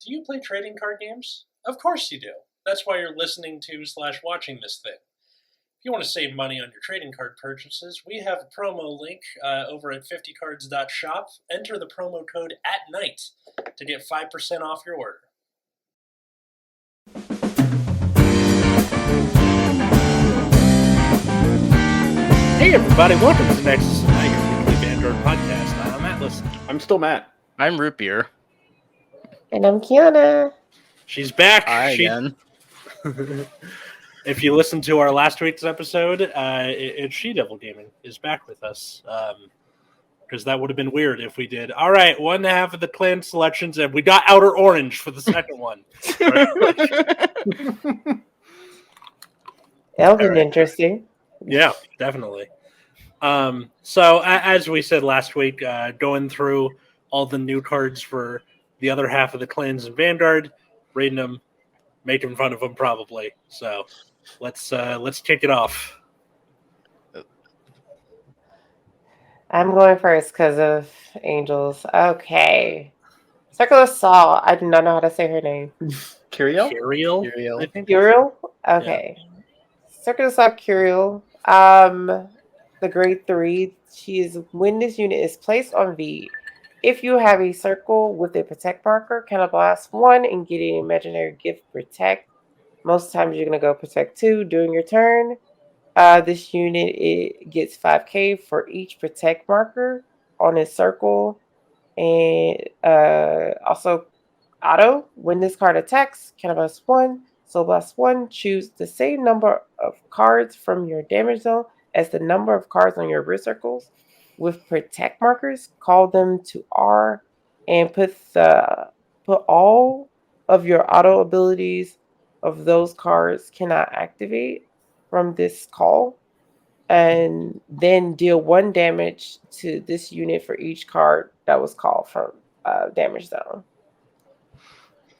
Do you play trading card games? Of course you do. That's why you're listening to / watching this thing. If you want to save money on your trading card purchases, we have a promo link over at 50cards.shop. Enter the promo code ATNIGHT to get 5% off your order. Hey everybody, welcome to the Nexus, your weekly Vanguard podcast. I'm Atlas. I'm still Matt. I'm Root Beer. And I'm Kiana. She's back. Again. If you listened to our last week's episode, it's SheDevilGaming is back with us. Because that would have been weird if we did. All right, 1.5 of the clan selections, and we got Outer Orange for the second one. That'll be interesting. Yeah, definitely. So as we said last week, going through all the new cards for the other half of the clans in Vanguard, rating them, making fun of them probably. So let's kick it off. I'm going first because of Angels. Okay. Circular Saw. I do not know how to say her name. Curiel, I think. Curiel? Okay. Yeah. Circular Saw Curiel. The grade 3. When this unit is placed on V, if you have a circle with a protect marker, counterblast 1 and get an imaginary gift protect. Most times you're going to go protect 2 during your turn. This unit, it gets 5k for each protect marker on its circle. And also auto, when this card attacks, counterblast 1, soul blast 1, choose the same number of cards from your damage zone as the number of cards on your wrist circles. With protect markers, call them to R and put all of your auto abilities of those cards cannot activate from this call, and then deal 1 damage to this unit for each card that was called from damage zone.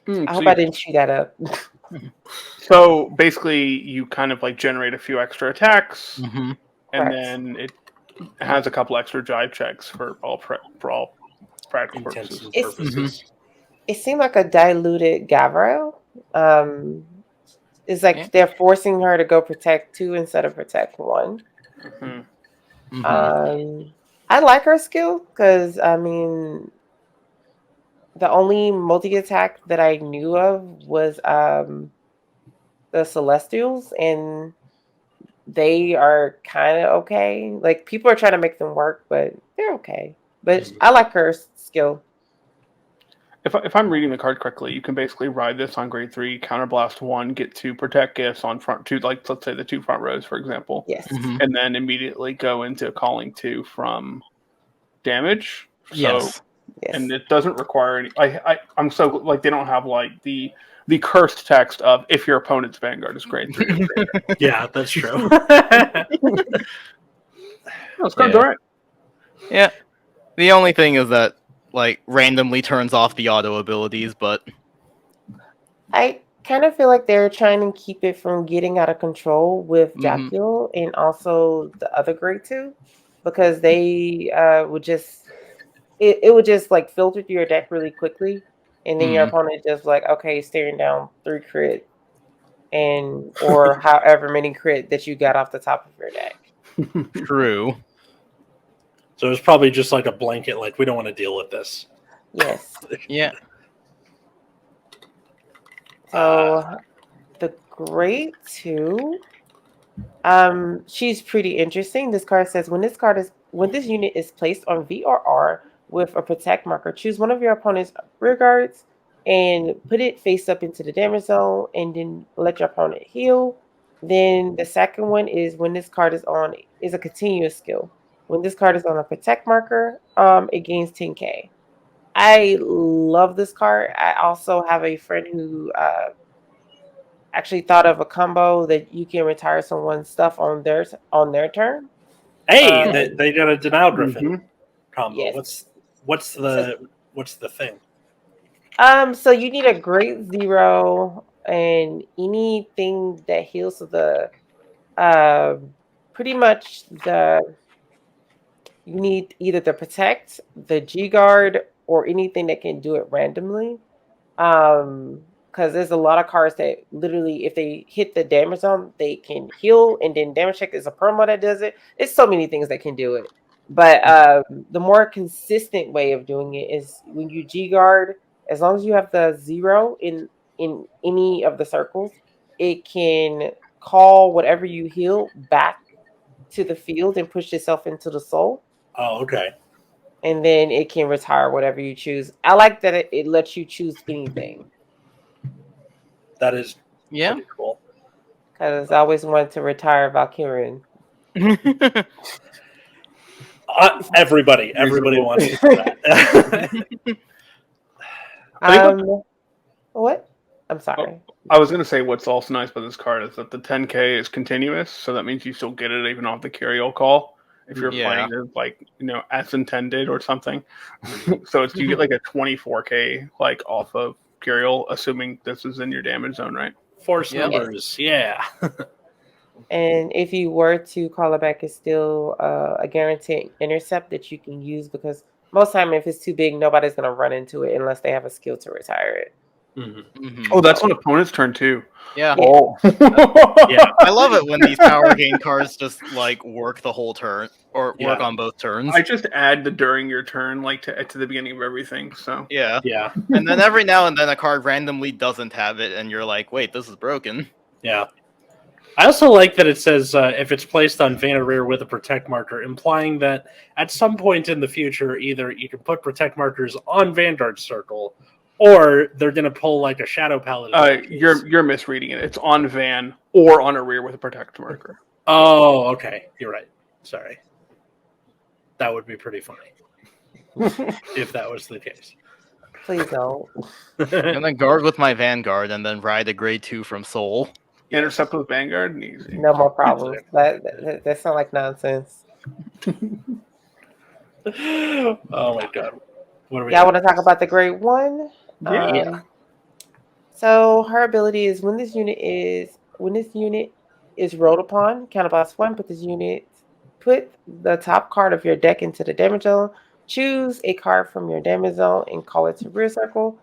I hope I didn't chew that up. So basically, you kind of like generate a few extra attacks, and then it has a couple extra jive checks for all practical purposes. It seemed like a diluted Gavril. It's like they're forcing her to go protect 2 instead of protect 1. I like her skill because, I mean, the only multi-attack that I knew of was the Celestials, and they are kind of okay. Like, people are trying to make them work, but they're okay. But I like her skill. If I'm reading the card correctly, you can basically ride this on grade 3, counterblast 1, get 2 protect gifts on front 2, like let's say the 2 front rows, for example. Yes. And then immediately go into calling 2 from damage. Yes. And it doesn't require any. I'm so like they don't have like the cursed text of if your opponent's Vanguard is grade 3. Yeah, that's true. That's all right. Yeah. The only thing is that like randomly turns off the auto abilities, but I kind of feel like they're trying to keep it from getting out of control with Jackal and also the other grade 2, because they would just it would just like filter through your deck really quickly, and then your opponent just like, okay, staring down 3 crit or however many crit that you got off the top of your deck. True. So it's probably just like a blanket, like we don't want to deal with this. Yes. Yeah. So the grade 2, she's pretty interesting. This card says when this unit is placed on V or R with a protect marker, choose one of your opponent's rear guards and put it face up into the damage zone, and then let your opponent heal. Then the second one is when this card is a continuous skill. When this card is on a protect marker, it gains 10k. I love this card. I also have a friend who actually thought of a combo that you can retire someone's stuff on their turn. Hey, they got a Denial Griffin combo. Yes. What's the thing? So you need a grade 0 and anything that heals the pretty much you need either the protect, the G guard, or anything that can do it randomly. Because there's a lot of cards that literally, if they hit the damage zone, they can heal, and then damage check is a promo that does it. It's so many things that can do it. But the more consistent way of doing it is when you G guard, as long as you have the 0 in any of the circles, it can call whatever you heal back to the field and push itself into the soul. Oh, okay. And then it can retire whatever you choose. I like that it lets you choose anything. That is Yeah. pretty cool. Because I always wanted to retire Valkyrian. Everybody wants to do that. What? I'm sorry. I was going to say what's also nice about this card is that the 10k is continuous, so that means you still get it even off the Curiel call if you're playing it like as intended or something. So you get like a 24k like off of Curiel, assuming this is in your damage zone, right? Force numbers, yeah. And if you were to call it back, it's still a guaranteed intercept that you can use, because most time if it's too big, nobody's going to run into it unless they have a skill to retire it. Mm-hmm. Mm-hmm. Oh, that's on opponent's turn too. Yeah. Oh. Yeah. I love it when these power gain cards just like work the whole turn or work on both turns. I just add the during your turn like to the beginning of everything. So yeah. Yeah. And then every now and then a card randomly doesn't have it, and you're like, wait, this is broken. Yeah. I also like that it says if it's placed on Vanarreer with a protect marker, implying that at some point in the future, either you can put protect markers on Vanguard's circle, or they're going to pull like a Shadow Paladin. You're misreading it. It's on Van or on a rear with a protect marker. Oh, okay. You're right. Sorry. That would be pretty funny if that was the case. Please don't. And then guard with my Vanguard, and then ride a grade 2 from Soul. Intercept with Vanguard, easy. No more problems. That sounds like nonsense. Oh my god. What are we? Y'all want to talk about the grade 1? Yeah. So her ability is when this unit is rolled upon, counterblast 1, put the top card of your deck into the damage zone. Choose a card from your damage zone and call it to rear circle.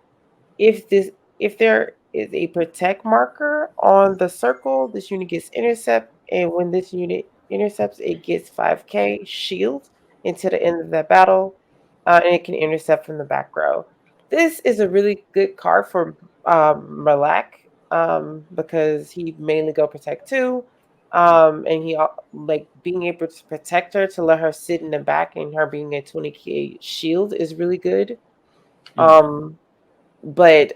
If there is a protect marker on the circle, this unit gets intercept, and when this unit intercepts, it gets 5k shield until the end of that battle, and it can intercept from the back row. This is a really good card for Malak, because he mainly go protect 2, and he like being able to protect her to let her sit in the back, and her being a 20k shield is really good. But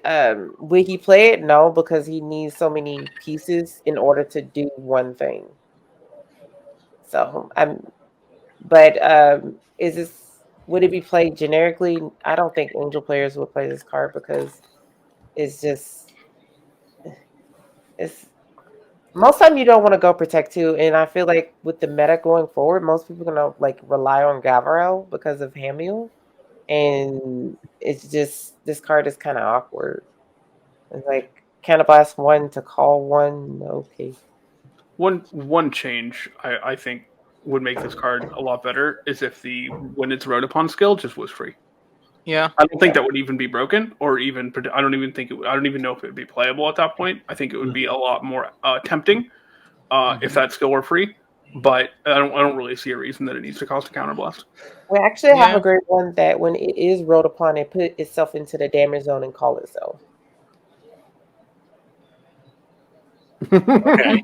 will he play it? No, because he needs so many pieces in order to do one thing. So would it be played generically? I don't think Angel players will play this card because it's most time you don't want to go protect 2, and I feel like with the meta going forward, most people are gonna like rely on Gavarel because of Hamiel. And it's just, this card is kind of awkward. It's like counterblast 1 to call 1. Okay. One change I think would make this card a lot better is if when it's wrote upon skill just was free. Yeah. I don't think that would even be broken, or even I don't even know if it would be playable at that point. I think it would be a lot more tempting if that skill were free. But I don't really see a reason that it needs to cost a counterblast. We actually have a great one that when it is rolled upon, it put itself into the damage zone and call itself. Okay.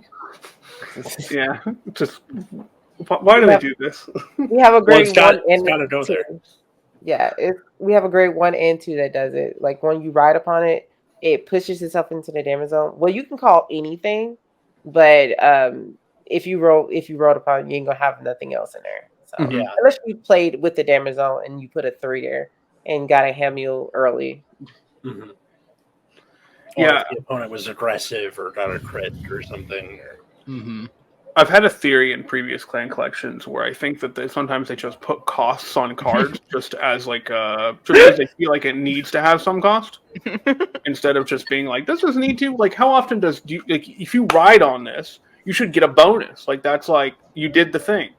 Yeah. Just why do they do this? We have a great one and go 2. there. Yeah, we have a great 1 and 2 that does it. Like when you ride upon it, it pushes itself into the damage zone. Well, you can call anything, but if you wrote upon, you ain't gonna have nothing else in there. So unless you played with the damage zone and you put a 3 there and got a Hamiel early. Mm-hmm. Or if the opponent was aggressive or got a crit or something. I've had a theory in previous clan collections where I think that sometimes they just put costs on cards just as like just because they feel like it needs to have some cost instead of just being like, this doesn't need to. Like, how often if you ride on this, you should get a bonus. Like, that's like you did the thing.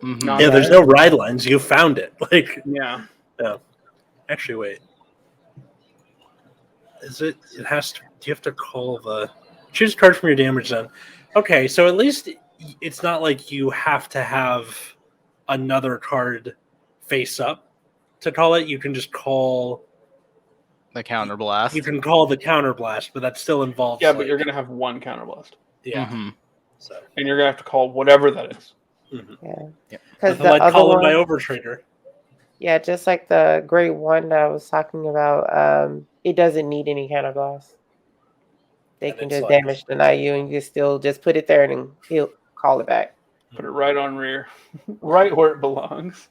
Yeah, there's no ride lines. You found it. Like, yeah. Actually, wait. Is it? It has to. Do you have to call the choose a card from your damage zone? Okay, so at least it's not like you have to have another card face up to call it. You can just call the counterblast. You can call the counterblast, but that still involves. Yeah, but you're gonna have one counterblast. Yeah. Mm-hmm. So and you're gonna have to call whatever that is. Mm-hmm. Yeah, because the like other calling one, my overtrader. yeah, just like the Great One that I was talking about, it doesn't need any counterblast. They And can it's just like- damage deny you, and you can still just put it there and he'll call it back. Put it right on rear, right where it belongs.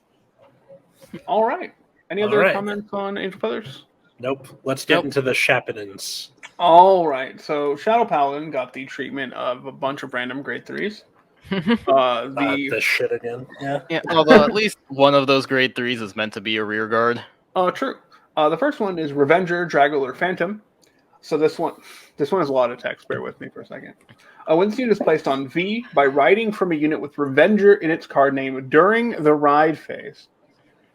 All right. Any other comments on Angel Feathers? Nope. Let's get into the Shapenins. All right. So Shadow Paladin got the treatment of a bunch of random grade 3s. The shit again. Yeah. Although at least one of those grade 3s is meant to be a rear guard. True. The first one is Revenger, Dragular, Phantom. So this one has a lot of text. Bear with me for a second. When this unit is placed on V by riding from a unit with Revenger in its card name during the ride phase,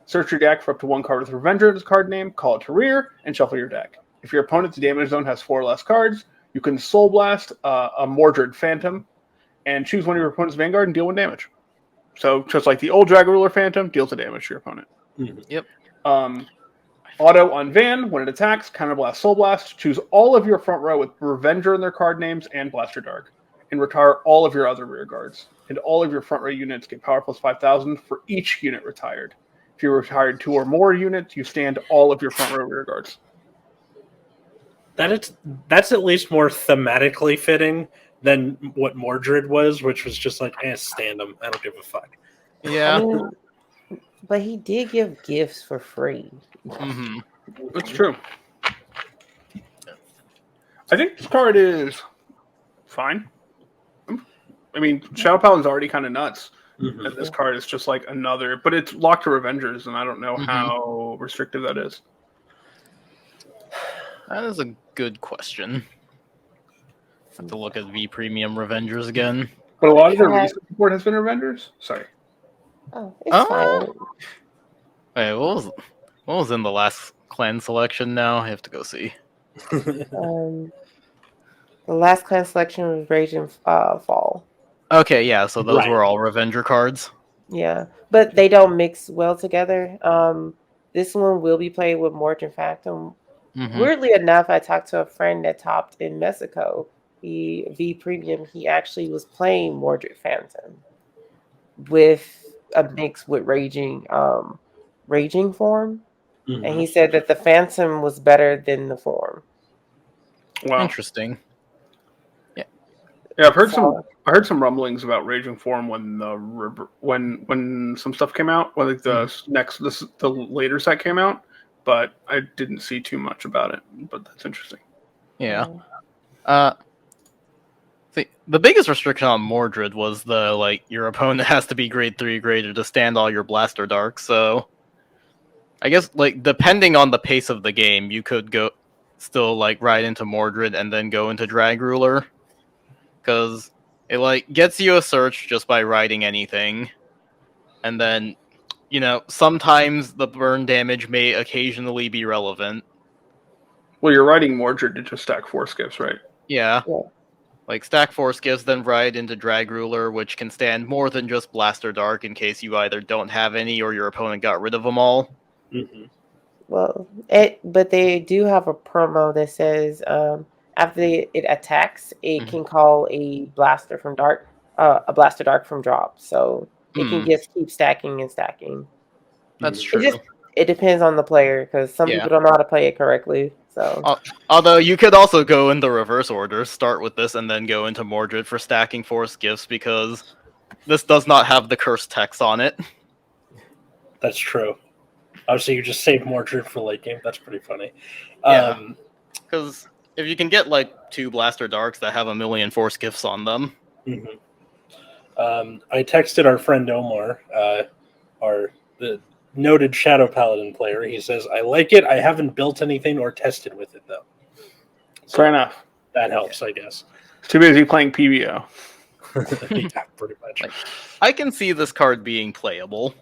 search your deck for up to one card with Revenger in its card name, call it to rear, and shuffle your deck. If your opponent's damage zone has 4 or less cards, you can Soul Blast a Mordred Phantom and choose one of your opponent's Vanguard and deal 1 damage. So just like the old Dragular Phantom, deals the damage to your opponent. Mm-hmm. Yep. Auto on Van, when it attacks, Counterblast Soul Blast. Choose all of your front row with Revenger in their card names and Blaster Dark. And retire all of your other rear guards. And all of your front row units get power plus 5,000 for each unit retired. If you retired 2 or more units, you stand all of your front row rear guards. That's at least more thematically fitting than what Mordred was, which was just like, stand them. I don't give a fuck. Yeah. I mean, but he did give gifts for free. Mm-hmm. That's true. I think this card is fine. I mean, Shadow Paladin's already kind of nuts. Mm-hmm. And this card is just like another, but it's locked to Revengers, and I don't know how restrictive that is. That is a good question. Have to look at V Premium Revengers again. But a lot of their recent support has been Revengers. Sorry. Oh, it's fine. Wait, what was in the last clan selection now? I have to go see. The last clan selection was Raging Fall. Okay, yeah, so those were all Revenger cards. Yeah, but they don't mix well together. This one will be played with Mordred Phantom. Mm-hmm. Weirdly enough, I talked to a friend that topped in Mexico. V Premium, he actually was playing Mordred Phantom with a mix with Raging form. Mm-hmm. And he said that the Phantom was better than the form. Wow. Interesting. Yeah, I heard some rumblings about Raging Form when when some stuff came out, when like the later set came out, but I didn't see too much about it. But that's interesting. Yeah. See, the biggest restriction on Mordred was your opponent has to be grade 3 graded to stand all your Blaster Dark. So I guess depending on the pace of the game, you could go still ride into Mordred and then go into Drag Ruler. Because it gets you a search just by riding anything, and then sometimes the burn damage may occasionally be relevant. Well, you're riding Mordred to just stack 4 skips, right? Yeah. Stack 4 skips, then ride into Drag Ruler, which can stand more than just Blaster Dark in case you either don't have any or your opponent got rid of them all. Mm-hmm. Well, but they do have a promo that says after it attacks, it can call a Blaster Dark from drop. So it can just keep stacking and stacking. That's true. It depends on the player, because some people don't know how to play it correctly. So, although you could also go in the reverse order, start with this and then go into Mordred for stacking 4 skiffs, because this does not have the cursed text on it. That's true. Obviously, you just save Mordred for late game. That's pretty funny. Yeah, because if you can get 2 Blaster Darks that have 1,000,000 4 skiffs on them. Mm-hmm. I texted our friend Omar, the noted Shadow Paladin player. He says, I like it. I haven't built anything or tested with it, though. So fair enough. That helps, I guess. Too busy playing PBO. Yeah, pretty much. I can see this card being playable.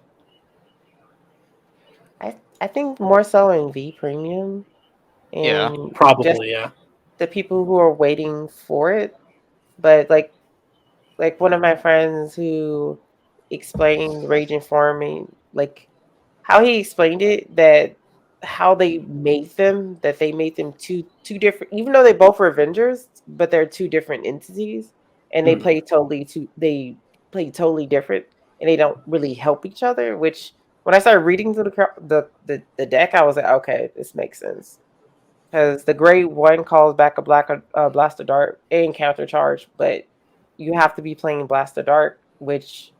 I think more so in V Premium. And probably, yeah. The people who are waiting for it, but like one of my friends who explained Raging Farming, like how he explained it, that how they made them, that they made them two different, even though they both were Avengers, but they're two different entities, and they play totally different, and they don't really help each other. Which when I started reading through the deck, I was like, okay, this makes sense. Because the grade 1 calls back a Blaster Dart and counter charge, but you have to be playing Blaster Dart, which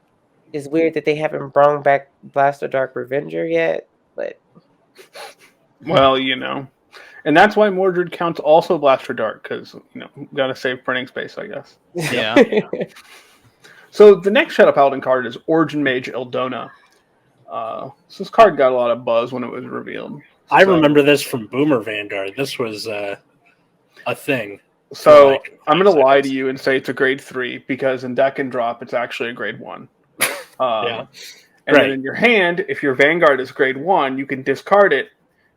is weird that they haven't brought back Blaster Dart Revenger yet. But well, and that's why Mordred counts also Blaster Dart, because gotta save printing space, I guess. Yeah. So the next Shadow Paladin card is Origin Mage Eldona. So this card got a lot of buzz when it was revealed. I remember this from Boomer Vanguard. This was a thing. So I'm going to lie to you and say it's a grade 3, because in deck and drop, it's actually a grade 1. And then in your hand, if your Vanguard is grade 1, you can discard it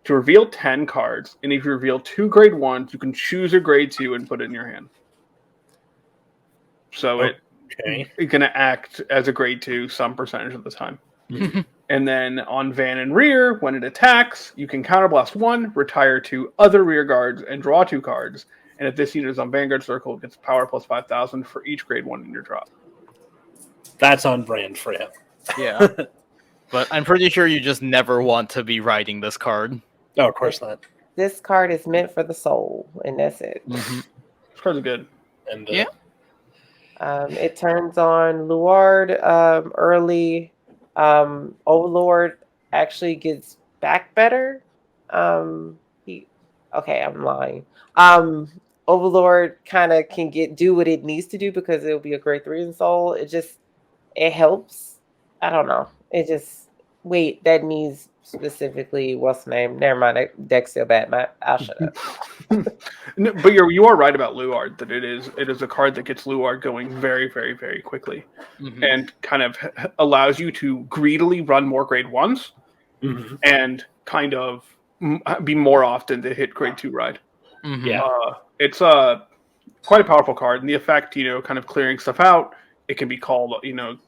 to reveal 10 cards. And if you reveal 2 grade 1s, you can choose a grade 2 and put it in your hand. So it's going to act as a grade 2 some percentage of the time. And then on Van and Rear, when it attacks, you can counterblast 1, retire 2 other rear guards, and draw 2 cards. And if this unit is on Vanguard Circle, it gets power plus 5,000 for each grade 1 in your drop. That's on brand for him. Yeah. But I'm pretty sure you just never want to be riding this card. No, of course not. This card is meant for the soul, and that's it. This card's good. And it turns on Luard early. Overlord actually gets back better. I'm lying. Overlord kind of can do what it needs to do, because it'll be a grade 3 in soul. It helps. I don't know. That needs specifically what's the name? Never mind. Deck's still bad. I'll shut up. No, but you are right about Luard, that it is a card that gets Luard going very, very, very quickly, and kind of allows you to greedily run more grade 1s, and kind of be more often to hit grade 2 ride. It's quite a powerful card, and the effect, kind of clearing stuff out, it can be called,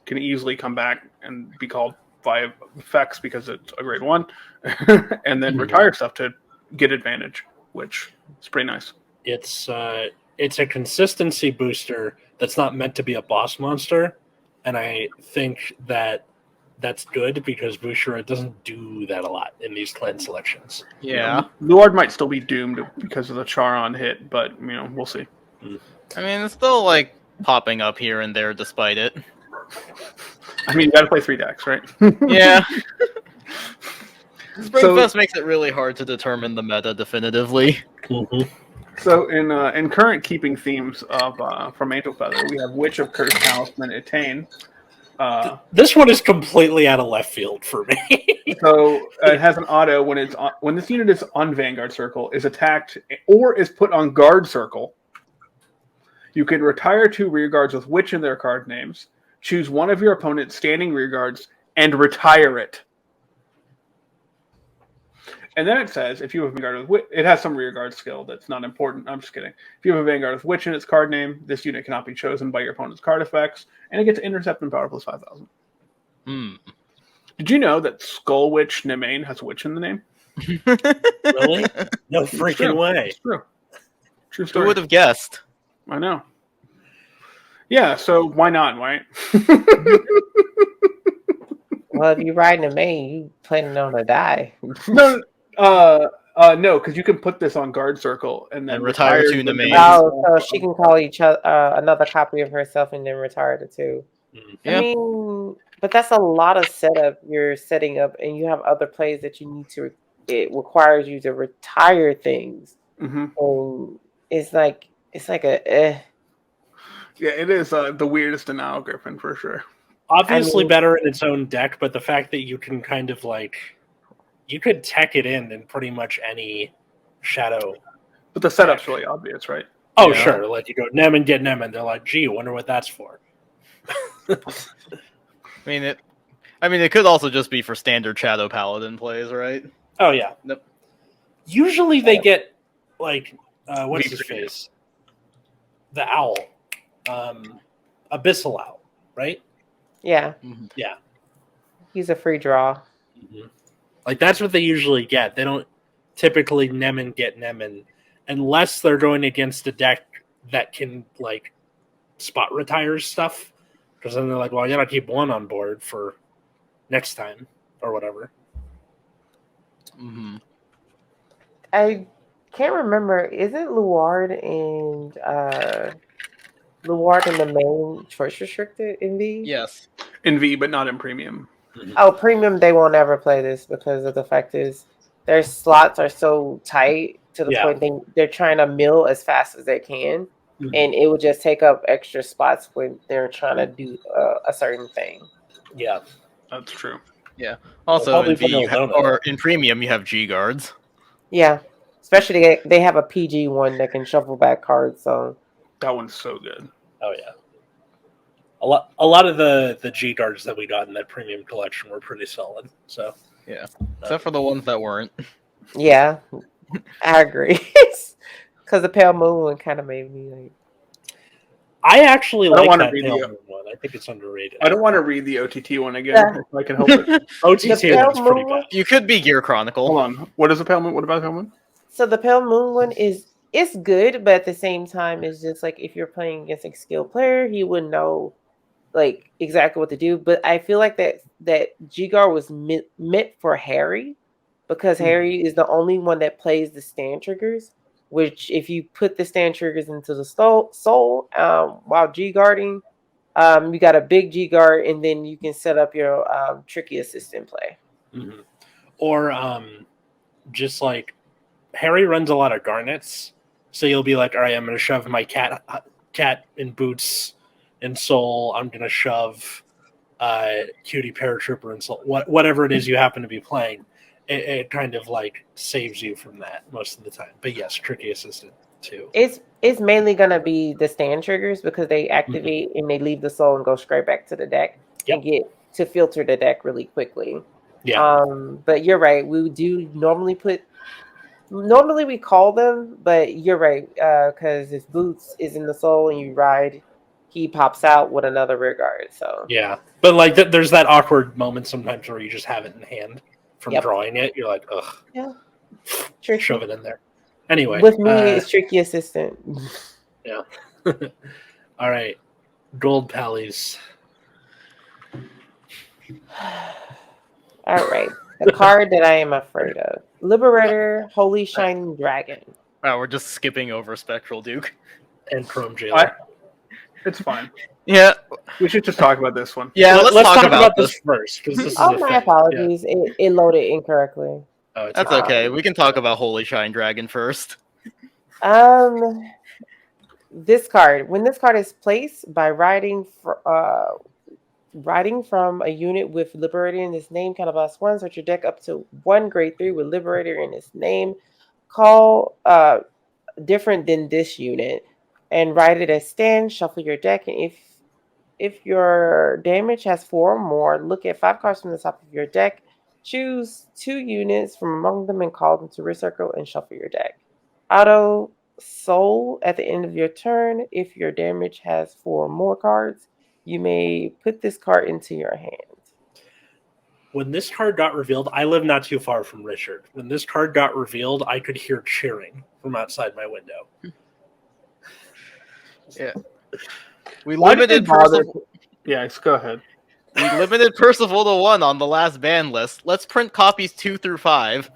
can easily come back and be called via effects because it's a grade 1, and then retire stuff to get advantage, which is pretty nice. It's a consistency booster that's not meant to be a boss monster, and I think that's good, because Bushra doesn't do that a lot in these clan selections. Yeah. Luard might still be doomed because of the Charon hit, but we'll see. I mean, it's still popping up here and there despite it. You gotta play 3 decks, right? Yeah. Springfest makes it really hard to determine the meta definitively. So in current keeping themes of from Angel Feather, we have Witch of Curse, Talisman, Attain. This one is completely out of left field for me. So it has an auto when this unit is on Vanguard Circle, is attacked, or is put on Guard Circle. You can retire 2 rear guards with Witch in their card names. Choose one of your opponent's standing rear guards and retire it. And then it says, if you have a Vanguard with Witch, it has some rear guard skill that's not important. I'm just kidding. If you have a Vanguard with Witch in its card name, this unit cannot be chosen by your opponent's card effects, and it gets intercept and power plus 5,000. Did you know that Skull Witch Nemain has Witch in the name? Really? No freaking way. It's true. True story. Who would have guessed? I know. Yeah, so why not, right? Well, if you're riding a main, you planning on to die. No, because you can put this on Guard Circle and then retire 2 Nemain. Oh, so she can call each other another copy of herself and then retire the 2. Yeah. I mean, but that's a lot of setup you're setting up, and you have other plays that you need to. It requires you to retire things. It's like a. Yeah, it is the weirdest denial Griffin for sure. Obviously better in its own deck, but the fact that you can kind of you could tech it in pretty much any shadow. But the setup's really obvious, right? Oh, sure. You go Nem and get Nem, and they're like, gee, I wonder what that's for. I mean, it could also just be for standard Shadow Paladin plays, right? Oh, yeah. Nope. Usually they get like what's his face? The owl. Abyssal Owl, right? Yeah. Yeah. He's a free draw. Mm-hmm. Like that's what they usually get. They don't typically Nemen get Nemen unless they're going against a deck that can like spot retires stuff. Because then they're like, well, you gotta keep one on board for next time or whatever. Mm-hmm. I can't remember. Isn't Luard and the main choice restricted in V? Yes. In V, but not in premium. Oh, premium, they won't ever play this because of the fact is their slots are so tight to the point they're trying to mill as fast as they can. Mm-hmm. And it would just take up extra spots when they're trying to do a certain thing. Yeah, that's true. Yeah. Also, in V, in premium, you have G guards. Yeah, especially they have a PG one that can shuffle back cards. So that one's so good. Oh yeah. A lot of the G guards that we got in that premium collection were pretty solid. So yeah, except for the ones that weren't. Yeah, I agree. Because the Pale Moon one kind of made me like. I actually like that Pale Moon one. I think it's underrated. I don't want to read the OTT one again. If I can help it. OTT one's pretty bad. You could be Gear Chronicle. Hold on. What is the Pale Moon? What about the Pale Moon? So the Pale Moon one it's good, but at the same time, it's just like if you're playing against a skilled player, he would know like exactly what to do. But I feel like that G-Guard was meant for Harry because Harry is the only one that plays the stand triggers, which if you put the stand triggers into the soul while G-Guarding, you got a big G-Guard and then you can set up your tricky assistant play. Mm-hmm. Or just like Harry runs a lot of garnets. So you'll be like, all right, I'm going to shove my cat in boots and soul. I'm going to shove cutie paratrooper and soul. Whatever it is you happen to be playing, it kind of like saves you from that most of the time. But yes, tricky assistant too. It's mainly going to be the stand triggers because they activate and they leave the soul and go straight back to the deck and get to filter the deck really quickly. Yeah. But you're right. We do normally we call them, but you're right. Because if Boots is in the soul and you ride, he pops out with another rear guard. So yeah, but like there's that awkward moment sometimes where you just have it in hand from drawing it. You're like, ugh. Yeah. Shove it in there. Anyway, with me, it's tricky assistant. Yeah. All right, gold pallies. All right. The card that I am afraid of. Liberator, Holy Shining Dragon. Wow, we're just skipping over Spectral Duke. And Chrome Jailer. It's fine. Yeah. We should just talk about this one. Yeah, let's talk about this first. This my apologies. Yeah. It loaded incorrectly. Oh, that's okay. We can talk about Holy Shine Dragon first. This card. When this card is placed by riding from a unit with Liberator in its name, kind of +1, search your deck up to 1 grade 3 with Liberator in its name. Call different than this unit and write it as stand. Shuffle your deck, and if your damage has 4 or more, look at 5 cards from the top of your deck. Choose 2 units from among them and call them to risk circle and shuffle your deck. Auto soul at the end of your turn. If your damage has 4 or more cards, you may put this card into your hand. When this card got revealed, I live not too far from Richard. When this card got revealed, I could hear cheering from outside my window. Yeah. We limited Percival. Yeah, go ahead. We limited Percival to 1 on the last ban list. Let's print copies 2 through 5.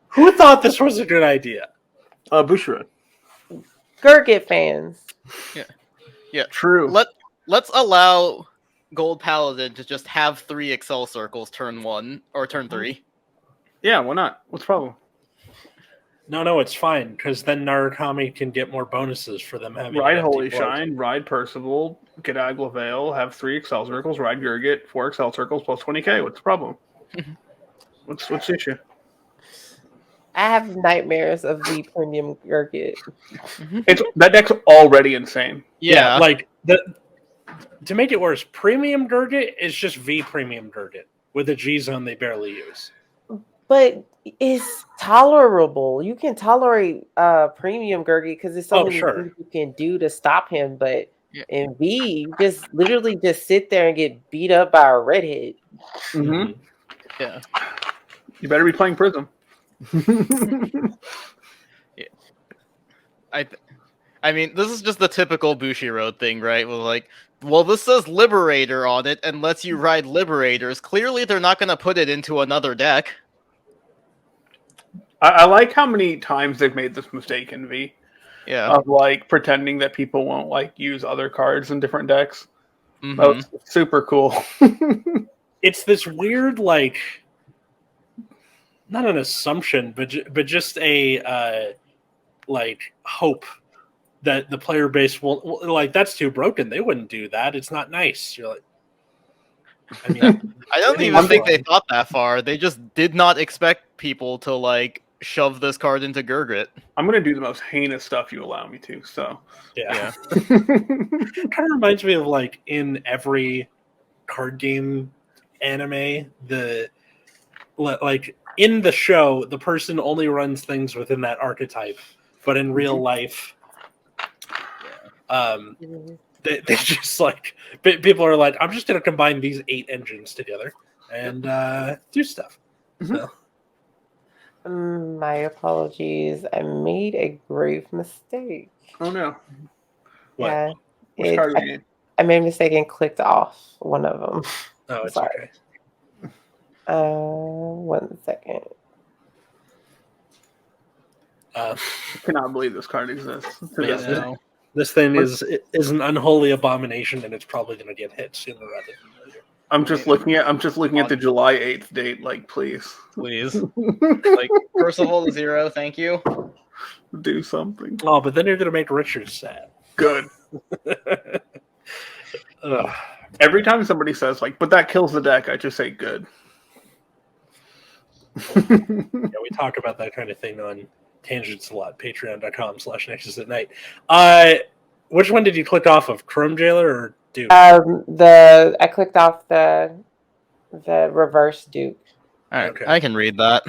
Who thought this was a good idea? Bushiroad. Gurgit fans. Yeah. True. Let's allow Gold Paladin to just have 3 Excel circles turn 1 or turn 3. Yeah, why not? What's the problem? No, it's fine, because then Narukami can get more bonuses for them having ride Holy Shine, ride Percival, get Aglavale, have 3 Excel circles, ride Gurgit, 4 Excel circles plus 20k. What's the problem? What's the issue? I have nightmares of the premium Gurgit. That deck's already insane. Yeah, like to make it worse, premium Gurgit is just V premium Gurgit with a G zone they barely use. but it's tolerable. You can tolerate premium Gurgi because there's so many things you can do to stop him. But in V, you just literally just sit there and get beat up by a redhead. Mm-hmm. Yeah. You better be playing Prism. Yeah. I mean, this is just the typical Bushiroad thing, right? Well, this says Liberator on it and lets you ride Liberators. Clearly, they're not going to put it into another deck. I like how many times they've made this mistake in V. Yeah. Of pretending that people won't use other cards in different decks. Mm-hmm. That's super cool. It's this weird, not an assumption, but just a hope that the player base will that's too broken. They wouldn't do that. It's not nice. You're like, I mean, I don't even think they thought that far. They just did not expect people to shove this card into Gurgit. I'm gonna do the most heinous stuff you allow me to. So yeah. Kind of reminds me of in every card game anime, in the show, the person only runs things within that archetype, but in real life, they just people are like, I'm just going to combine these 8 engines together and do stuff. So. My apologies. I made a grave mistake. Oh no! What? Yeah, I made a mistake and clicked off one of them. Oh, it's sorry. Okay. 1 second. I cannot believe this card exists. This thing is an unholy abomination, and it's probably going to get hit sooner rather than later. I'm just looking at the July 8th date. Please. Percival to 0. Thank you. Do something. Oh, but then you're going to make Richard sad. Good. Every time somebody says but that kills the deck, I just say good. We talk about that kind of thing on Tangents a lot. Patreon.com/Nexus at Night. Which one did you click off of? Chrome Jailer or Duke? I clicked off the reverse Duke. All right, okay. I can read that.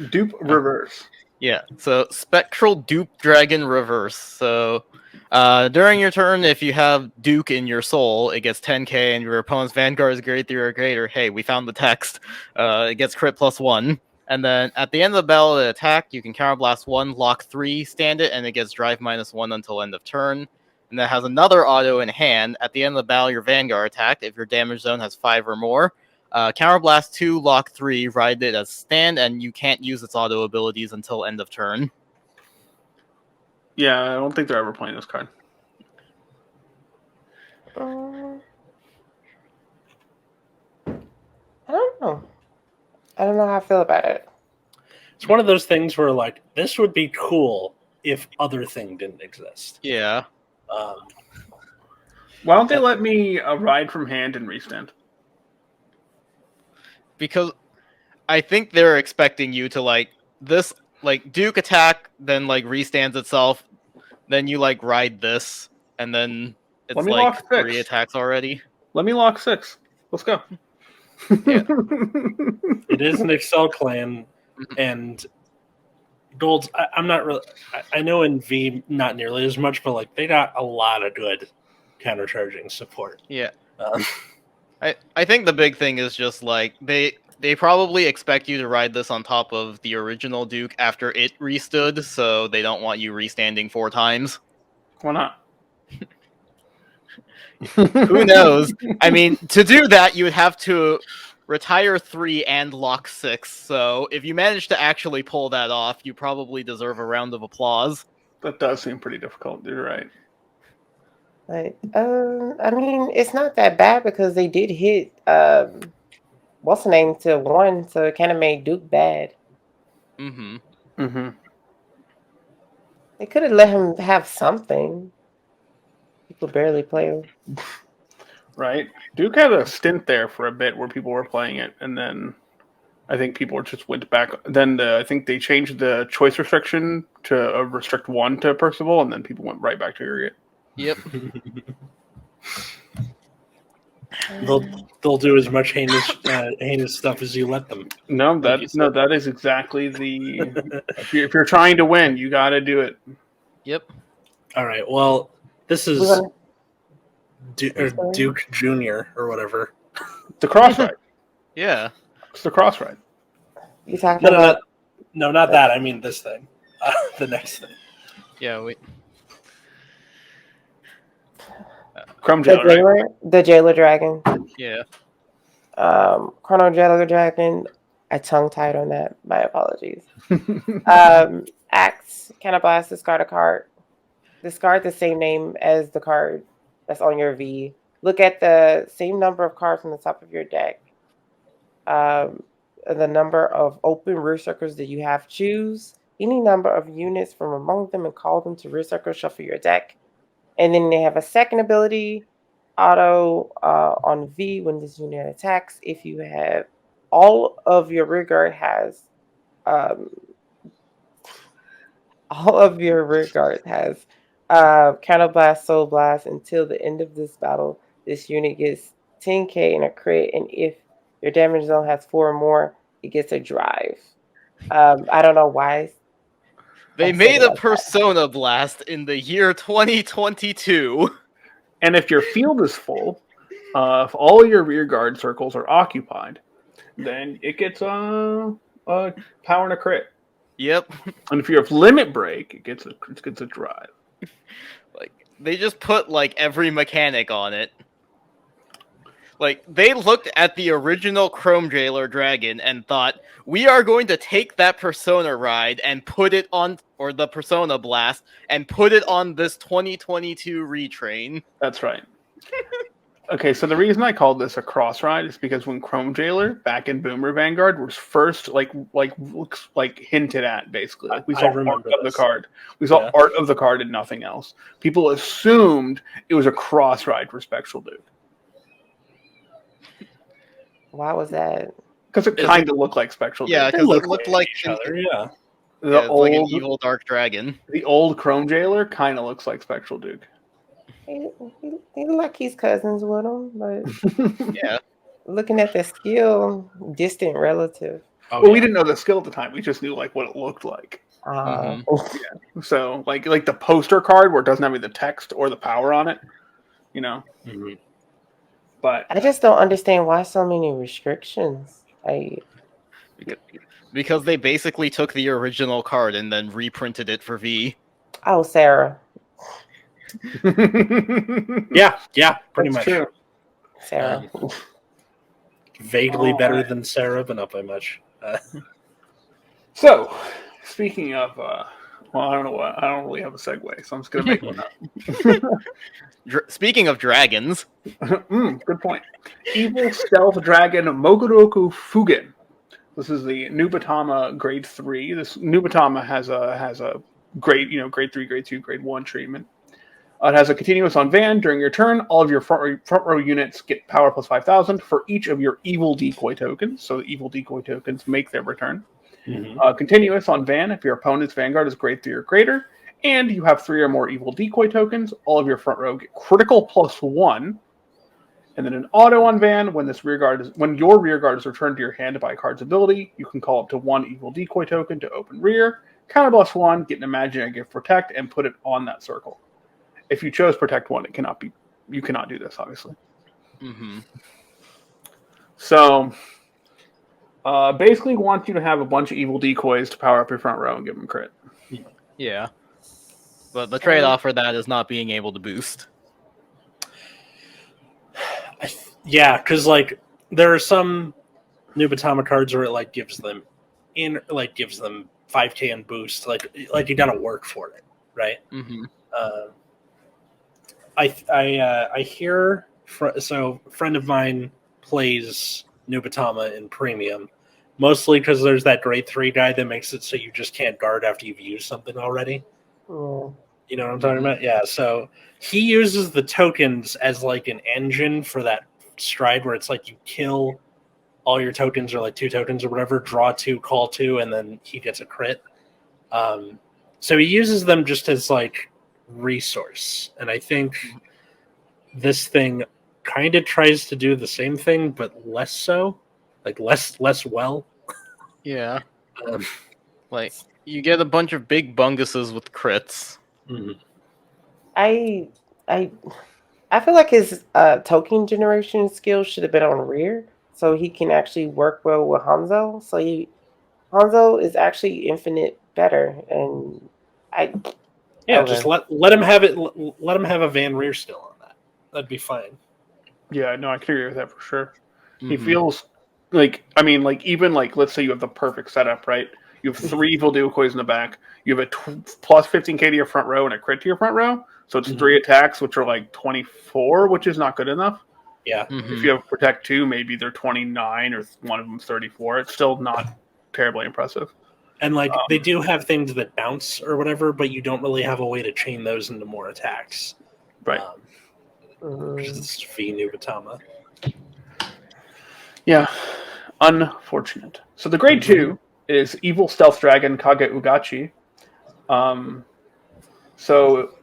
Dupe reverse. Yeah, so Spectral Dupe Dragon reverse. So during your turn, if you have Duke in your soul, it gets 10k, and your opponent's Vanguard is grade 3 or greater. Hey, we found the text. It gets crit +1. And then at the end of the battle, it attack, you can counterblast 1, lock 3, stand it, and it gets drive -1 until end of turn. And that has another auto in hand. At the end of the battle, your Vanguard attacked. If your damage zone has 5 or more, counterblast 2, lock 3, ride it as stand, and you can't use its auto abilities until end of turn. Yeah, I don't think they're ever playing this card. I don't know. I don't know how I feel about it. It's one of those things where, this would be cool if other thing didn't exist. Yeah. Why don't they let me ride from hand and restand? Because I think they're expecting you to, Duke attack, then, restands itself, then you, ride this, and then it's, 3 attacks already. Let me lock 6. Let's go. Yeah. It is an Excel clan, and Gold's. I'm not really. I know in V not nearly as much, but they got a lot of good countercharging support. Yeah. I think the big thing is just they probably expect you to ride this on top of the original Duke after it restood, so they don't want you restanding 4 times. Why not? Who knows? I mean, to do that, you would have to retire 3 and lock 6. So if you manage to actually pull that off, you probably deserve a round of applause. That does seem pretty difficult. You're right. I mean, it's not that bad because they did hit what's the name to 1, so it kind of made Duke bad. Mm-hmm. Mm-hmm. They could have let him have something. People barely play him. Right. Duke had a stint there for a bit where people were playing it, and then I think people just went back. Then I think they changed the choice restriction to restrict 1 to Percival, and then people went right back to Urgot. Yep. They'll do as much heinous stuff as you let them. No, that is exactly the. if you're trying to win, you got to do it. Yep. All right. Well, this is Duke Jr. or whatever. The cross ride. Yeah. It's the cross ride. You talking about? No, not that. I mean this thing. The next thing. Yeah. Wait. Chrome Jailer, right? The Jailer Dragon. Yeah. Chrono Jailer Dragon. I tongue-tied on that. My apologies. Axe, Counterblast, discard a card. Discard the same name as the card that's on your V. Look at the same number of cards on the top of your deck. The number of open rear circles that you have. Choose any number of units from among them and call them to rear circle. Shuffle your deck. And then they have a second ability, auto on V when this unit attacks. If you have all of your rear guard has Counterblast, Soul Blast until the end of this battle. This unit gets 10k and a crit, and if your damage zone has 4 or more, it gets a drive. I don't know why. They made a Persona Blast in the year 2022. And if your field is full, if all your rear guard circles are occupied, then it gets a power and a crit. Yep. And if you have limit break, it gets a drive. Like they just put like every mechanic on it. Like they looked at the original Chrome Jailer Dragon and thought, we are going to take that Persona ride and put it on, or the Persona Blast, and put it on this 2022 retrain. That's right. Okay, so the reason I called this a cross ride is because when Chrome Jailer back in Boomer Vanguard was first like hinted at, basically. Like we saw art of the card. We saw art of the card and nothing else. People assumed it was a cross ride for Spectral Duke. Why was that? Because it kind of looked like Spectral Duke. Yeah, because it looked like each other. Yeah. Like an evil dark dragon. The old Chrome Jailer kind of looks like Spectral Duke. He look like he's cousins with him, but yeah. Looking at the skill, distant relative. We didn't know the skill at the time. We just knew like what it looked like. Yeah. So like the poster card where it doesn't have the text or the power on it, you know. Mm-hmm. But I just don't understand why so many restrictions. Because they basically took the original card and then reprinted it for V. Oh, Sarah. yeah, pretty much. True. Sarah. Vaguely better than Sarah, but not by much. So, speaking of, I don't know what. I don't really have a segue, so I'm just gonna make one up. Speaking of dragons, good point. Evil stealth dragon Mogoroku Fugen. This is the Nubatama Grade 3. This Nubatama has a grade 3, grade 2, grade 1 treatment. It has a continuous on Van. During your turn, all of your front row units get power plus 5,000 for each of your evil decoy tokens. So the evil decoy tokens make their return. Mm-hmm. Continuous on Van. If your opponent's Vanguard is grade 3 or greater, and you have 3 or more evil decoy tokens, all of your front row get critical plus 1. And then an auto on Van. When your rear guard is returned to your hand by a card's ability, you can call up to 1 evil decoy token to open rear. Counter plus 1, get an imaginary gift protect, and put it on that circle. If you chose Protect 1, you cannot do this, obviously. Mm-hmm. So, basically wants you to have a bunch of evil decoys to power up your front row and give them crit. Yeah. But the trade-off for that is not being able to boost. Yeah, because, like, there are some Nubatama cards where it, gives them 5k in boost. Like you gotta work for it, right? Mm-hmm. I hear so a friend of mine plays Nubatama in premium, mostly because there's that grade 3 guy that makes it so you just can't guard after you've used something already. Oh. You know what I'm talking about? Yeah. So he uses the tokens as like an engine for that stride where it's like you kill all your tokens or like 2 tokens or whatever, draw 2, call 2, and then he gets a crit. So he uses them just as like resource, and I think this thing kind of tries to do the same thing, but less so, like less well. Yeah. Like you get a bunch of big bunguses with crits. Mm-hmm. I feel like his token generation skill should have been on rear, so he can actually work well with Hanzo. So Hanzo is actually infinite better, and just let him have it. Let him have a Van Rear still on that. That'd be fine. Yeah, no, I can agree with that for sure. Mm-hmm. He feels like, I mean, like even like let's say you have the perfect setup, right? You have 3 evil decoys in the back. You have a plus 15k to your front row and a crit to your front row. So it's 3 attacks, which are like 24, which is not good enough. Yeah. If you have Protect 2, maybe they're 29 or one of them's 34. It's still not terribly impressive. And like they do have things that bounce or whatever, but you don't really have a way to chain those into more attacks. Right. Which is V Nubatama. Yeah. Unfortunate. So the grade 2 is Evil Stealth Dragon Kage Ugachi. So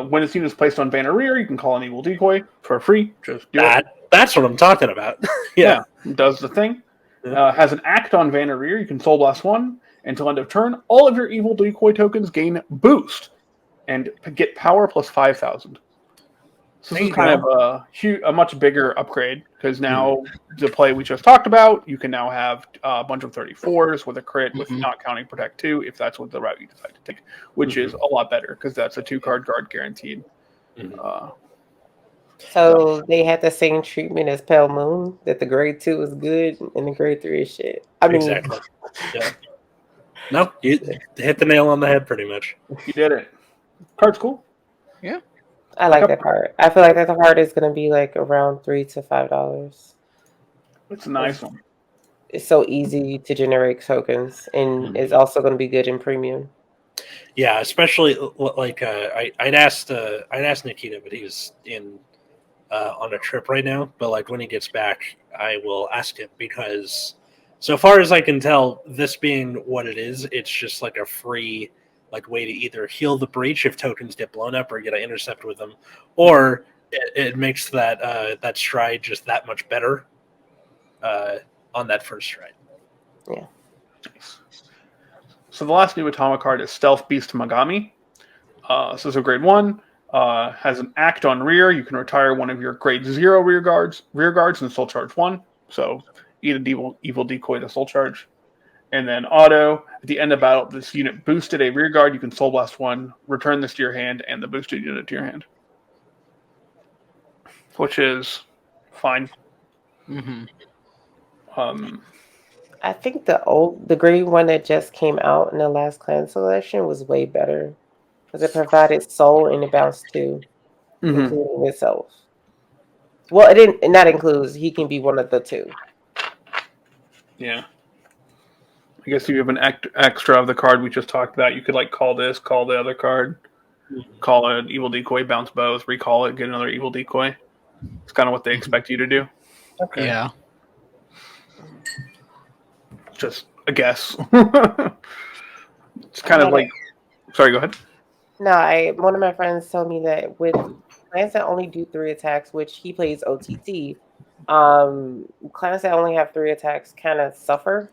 when its unit is placed on banner rear, you can call an evil decoy for free. Just do it. That's what I'm talking about. Yeah. Does the thing. Has an act on banner rear. You can Soul Blast 1. Until end of turn, all of your evil decoy tokens gain boost and get power plus 5,000. So this is kind of a much bigger upgrade, because now the play we just talked about, you can now have a bunch of 34s with a crit with not counting Protect 2, if that's what the route you decide to take, which is a lot better, because that's a 2-card guard guaranteed. So they had the same treatment as Pale Moon, that the grade 2 is good and the grade 3 is shit. I mean, exactly. Yeah. No, you hit the nail on the head pretty much. You did it. Card's cool. Yeah. I like that card. I feel like that the card is going to be like around $3 to $5. It's a nice one. It's so easy to generate tokens, and it's also going to be good in premium. Yeah, especially like I'd asked Nikita, but he's in on a trip right now. But like when he gets back, I will ask him, because so far as I can tell, this being what it is, it's just like a free like way to either heal the breach if tokens get blown up or get an intercept with them, or it makes that stride just that much better on that first stride. Yeah. So the last new Atama card is Stealth Beast Magami. So it's a grade 1. Has an act on rear. You can retire one of your grade 0 rear guards and soul charge 1. So eat an evil decoy to soul charge. And then auto, at the end of battle, this unit boosted a rear guard. You can Soul Blast 1, return this to your hand, and the boosted unit to your hand. Which is fine. I think the grade 1 that just came out in the last clan selection was way better, because it provided soul and it bounced 2, including itself. Well, it didn't. Not includes. He can be one of the 2. Yeah. I guess if you have an extra of the card we just talked about, you could like call this, call the other card, call an evil decoy, bounce both, recall it, get another evil decoy. It's kind of what they expect you to do. Okay. Yeah. Just a guess. It's kind of like... Sorry, go ahead. No, one of my friends told me that with clans that only do 3 attacks, which he plays OTT, clans that only have 3 attacks kind of suffer.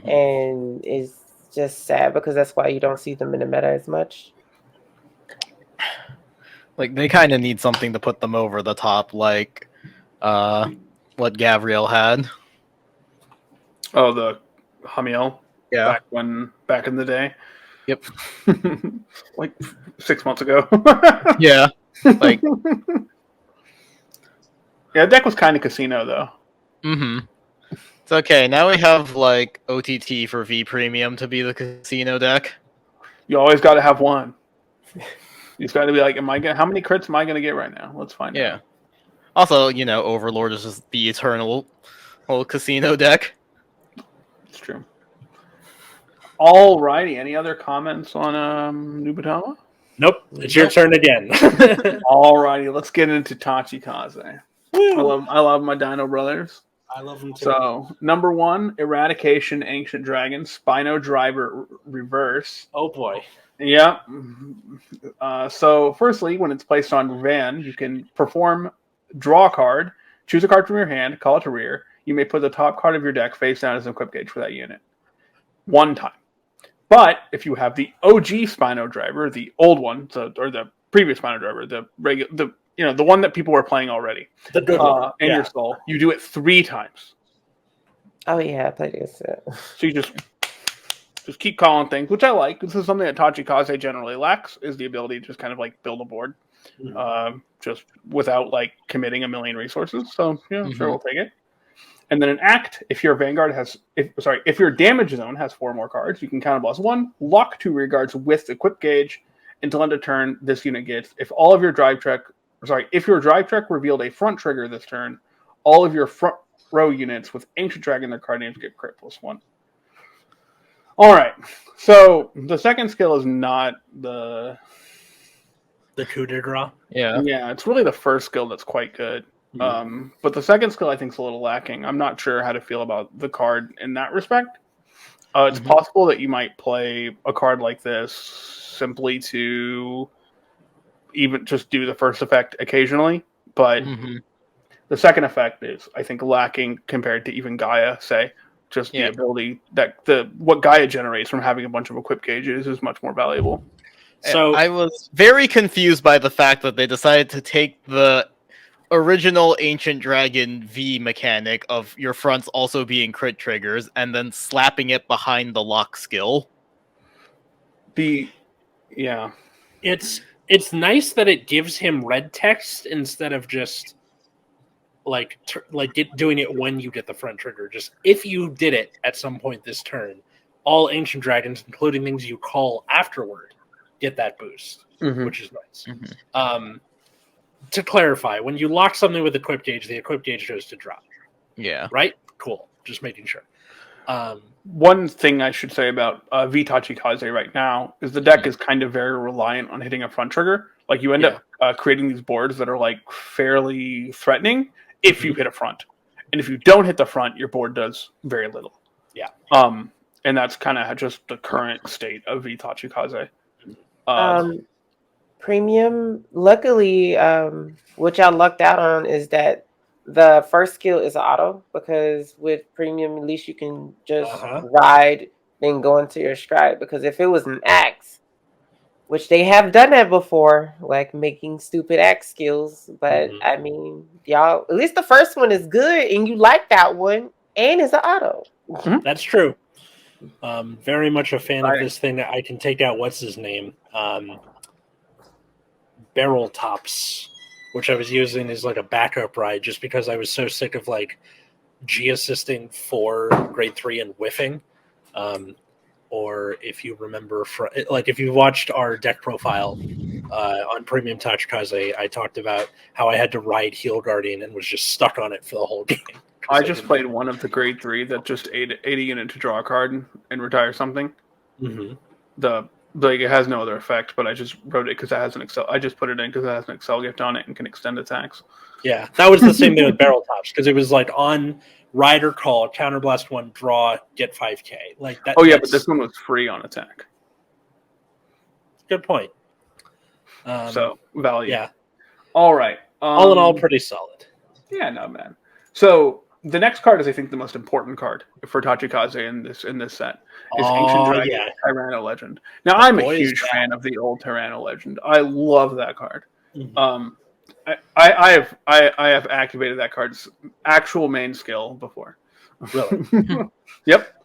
And it's just sad, because that's why you don't see them in the meta as much. Like they kind of need something to put them over the top, like what Gabriel had. Oh, the Hamiel. Yeah. Back in the day. Yep. Like 6 months ago. Yeah. Like. Yeah, deck was kind of casino though. It's okay. Now we have like OTT for V Premium to be the casino deck. You always got to have one. You just got to be like, how many crits am I going to get right now? Let's find out. Yeah. Also, Overlord is just the eternal whole casino deck. It's true. Alrighty. Any other comments on Nubatama? Nope. It's your turn again. Alrighty. Let's get into Tachikaze. I love my Dino brothers. I love them too. So, number 1, Eradication Ancient Dragon, Spino Driver Reverse. Oh boy. Yeah. So, firstly, when it's placed on Van, you can perform draw a card, choose a card from your hand, call it to rear. You may put the top card of your deck face down as an equip gauge for that unit. One time. But if you have the OG Spino driver, the old one, or the previous Spino driver, the one that people were playing already, the good one, in your skull, you do it 3 times. Oh yeah, I played this. So you just keep calling things, which I like. This is something that Tachikaze generally lacks, is the ability to just kind of like build a board, just without like committing a million resources. So yeah, sure, we'll take it. And then an act, if your Vanguard if your damage zone has 4 more cards, you can counterblast 1, lock 2 rear guards with equip gauge until end of turn. This unit gets if your drive track revealed a front trigger this turn, all of your front row units with Ancient Dragon their card names get crit +1. All right, so the second skill is not the coup de grace. Yeah, it's really the first skill that's quite good. But the second skill I think is a little lacking. I'm not sure how to feel about the card in that respect. It's possible that you might play a card like this simply to even just do the first effect occasionally, but the second effect is, I think, lacking compared to even Gaia, say. Just the ability that what Gaia generates from having a bunch of equip gauges is much more valuable. So I was very confused by the fact that they decided to take the original Ancient Dragon V mechanic of your fronts also being crit triggers and then slapping it behind the lock skill. It's nice that it gives him red text instead of just doing it when you get the front trigger. Just if you did it at some point this turn, all Ancient Dragons, including things you call afterward, get that boost, which is nice. To clarify, when you lock something with equip gauge, the equip gauge goes to drop. Yeah. Right? Cool. Just making sure. One thing I should say about V Tachikaze right now is the deck is kind of very reliant on hitting a front trigger. Like you end up creating these boards that are like fairly threatening if you hit a front. And if you don't hit the front, your board does very little. Yeah. And that's kind of just the current state of V Tachikaze. Premium, luckily, what y'all lucked out on is that the first skill is auto, because with premium, at least you can just ride, then go into your stride. Because if it was an axe, which they have done that before, like making stupid axe skills, but I mean, y'all, at least the first one is good, and you like that one, and it's an auto. That's true. Very much a fan of this thing. I can take out what's his name. Barrel Tops, which I was using as like a backup ride just because I was so sick of like G assisting for grade 3 and whiffing. Or if you remember, if you watched our deck profile on Premium Tachikaze, I talked about how I had to ride Heal Guardian and was just stuck on it for the whole game. I just played one of the grade 3 that just ate a unit to draw a card and retire something. It has no other effect, but I just wrote it because it has an Excel. I just put it in because it has an Excel gift on it and can extend attacks. Yeah, that was the same thing with Barrel Tops, because it was like on Rider Call, Counterblast 1, draw, get 5k. Like that. Oh yeah, but this one was free on attack. Good point. So value. Yeah. All right. All in all, pretty solid. Yeah, not bad. So the next card is, I think, the most important card for Tachikaze in this set. Is Ancient Dragon Tyranno Legend. Now, I'm a huge fan of the old Tyranno Legend. I love that card. I have activated that card's actual main skill before. Really? Yep.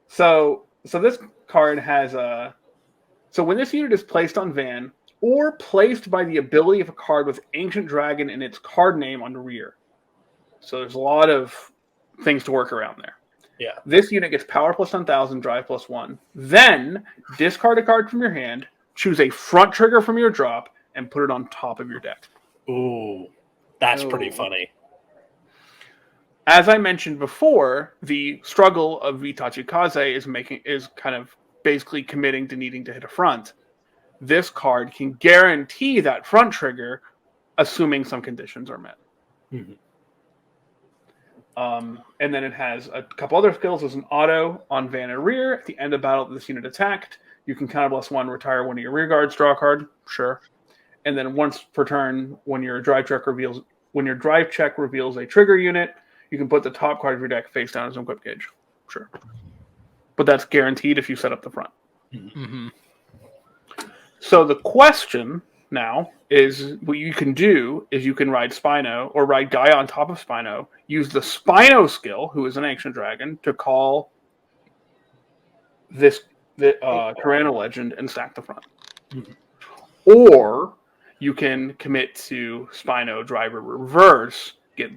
So this card has so when this unit is placed on Van or placed by the ability of a card with Ancient Dragon in its card name on the rear. So there's a lot of things to work around there. Yeah. This unit gets power plus 10,000, drive plus 1. Then discard a card from your hand, choose a front trigger from your drop, and put it on top of your deck. Ooh, that's pretty funny. As I mentioned before, the struggle of V Tachikaze is kind of basically committing to needing to hit a front. This card can guarantee that front trigger, assuming some conditions are met. And then it has a couple other skills. As an auto on Van and rear. At the end of battle, this unit attacked. You can counterblast 1, retire one of your rear guards, draw a card. Sure. and then once per turn, when your drive check reveals a trigger unit, you can put the top card of your deck face down as an equip gauge. Sure, but that's guaranteed if you set up the front. Mm-hmm. So the question now is, what you can do is you can ride Spino or ride Gaia on top of Spino, use the Spino skill, who is an ancient dragon, to call the Tyranno Legend and stack the front. Mhm. Or you can commit to Spino Driver Reverse, get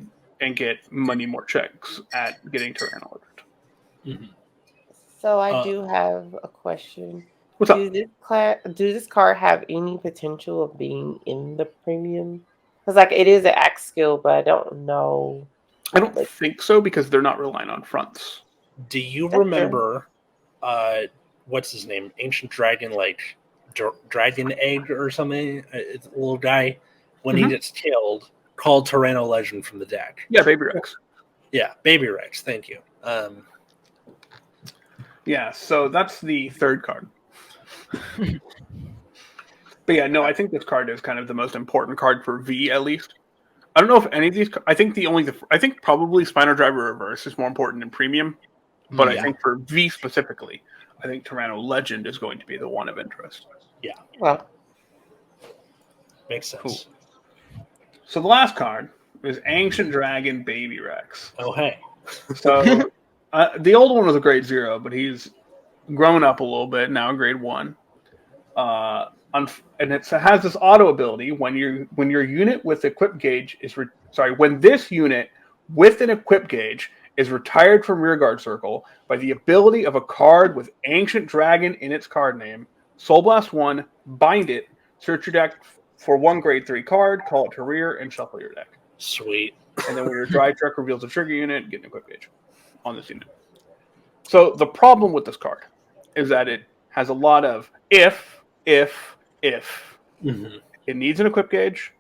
many more checks at getting Tyranno Legend. Mhm. So I do have a question. What's up? Do this card have any potential of being in the premium? Because like it is an axe skill, but I don't know. I don't think so, because they're not relying on fronts. Do you remember what's his name? Ancient Dragon, like Dragon Egg or something? It's a little guy. When he gets killed, called Tyranno Legend from the deck. Yeah, Baby Rex. Yeah, Baby Rex. Thank you. Yeah, so that's the third card. But yeah, no, I think this card is kind of the most important card for V, at least. I don't know if any of these. I think probably Spino Driver Reverse is more important in Premium, but I think for V specifically, I think Tyranno Legend is going to be the one of interest. Yeah, Well, makes sense. Cool. So the last card is Ancient Dragon Baby Rex. Oh hey, So the old one was a grade 0, but he's grown up a little bit now, grade 1. And it has this auto ability when your unit with equip gauge is when this unit with an equip gauge is retired from rearguard circle by the ability of a card with Ancient Dragon in its card name, Soul Blast 1, bind it, search your deck for one grade 3 card, call it to rear, and shuffle your deck. sweet. And then when your drive check reveals a trigger unit, get an equip gauge on this unit. So the problem with this card is that it has a lot of if. Mm-hmm. It needs an equip gauge.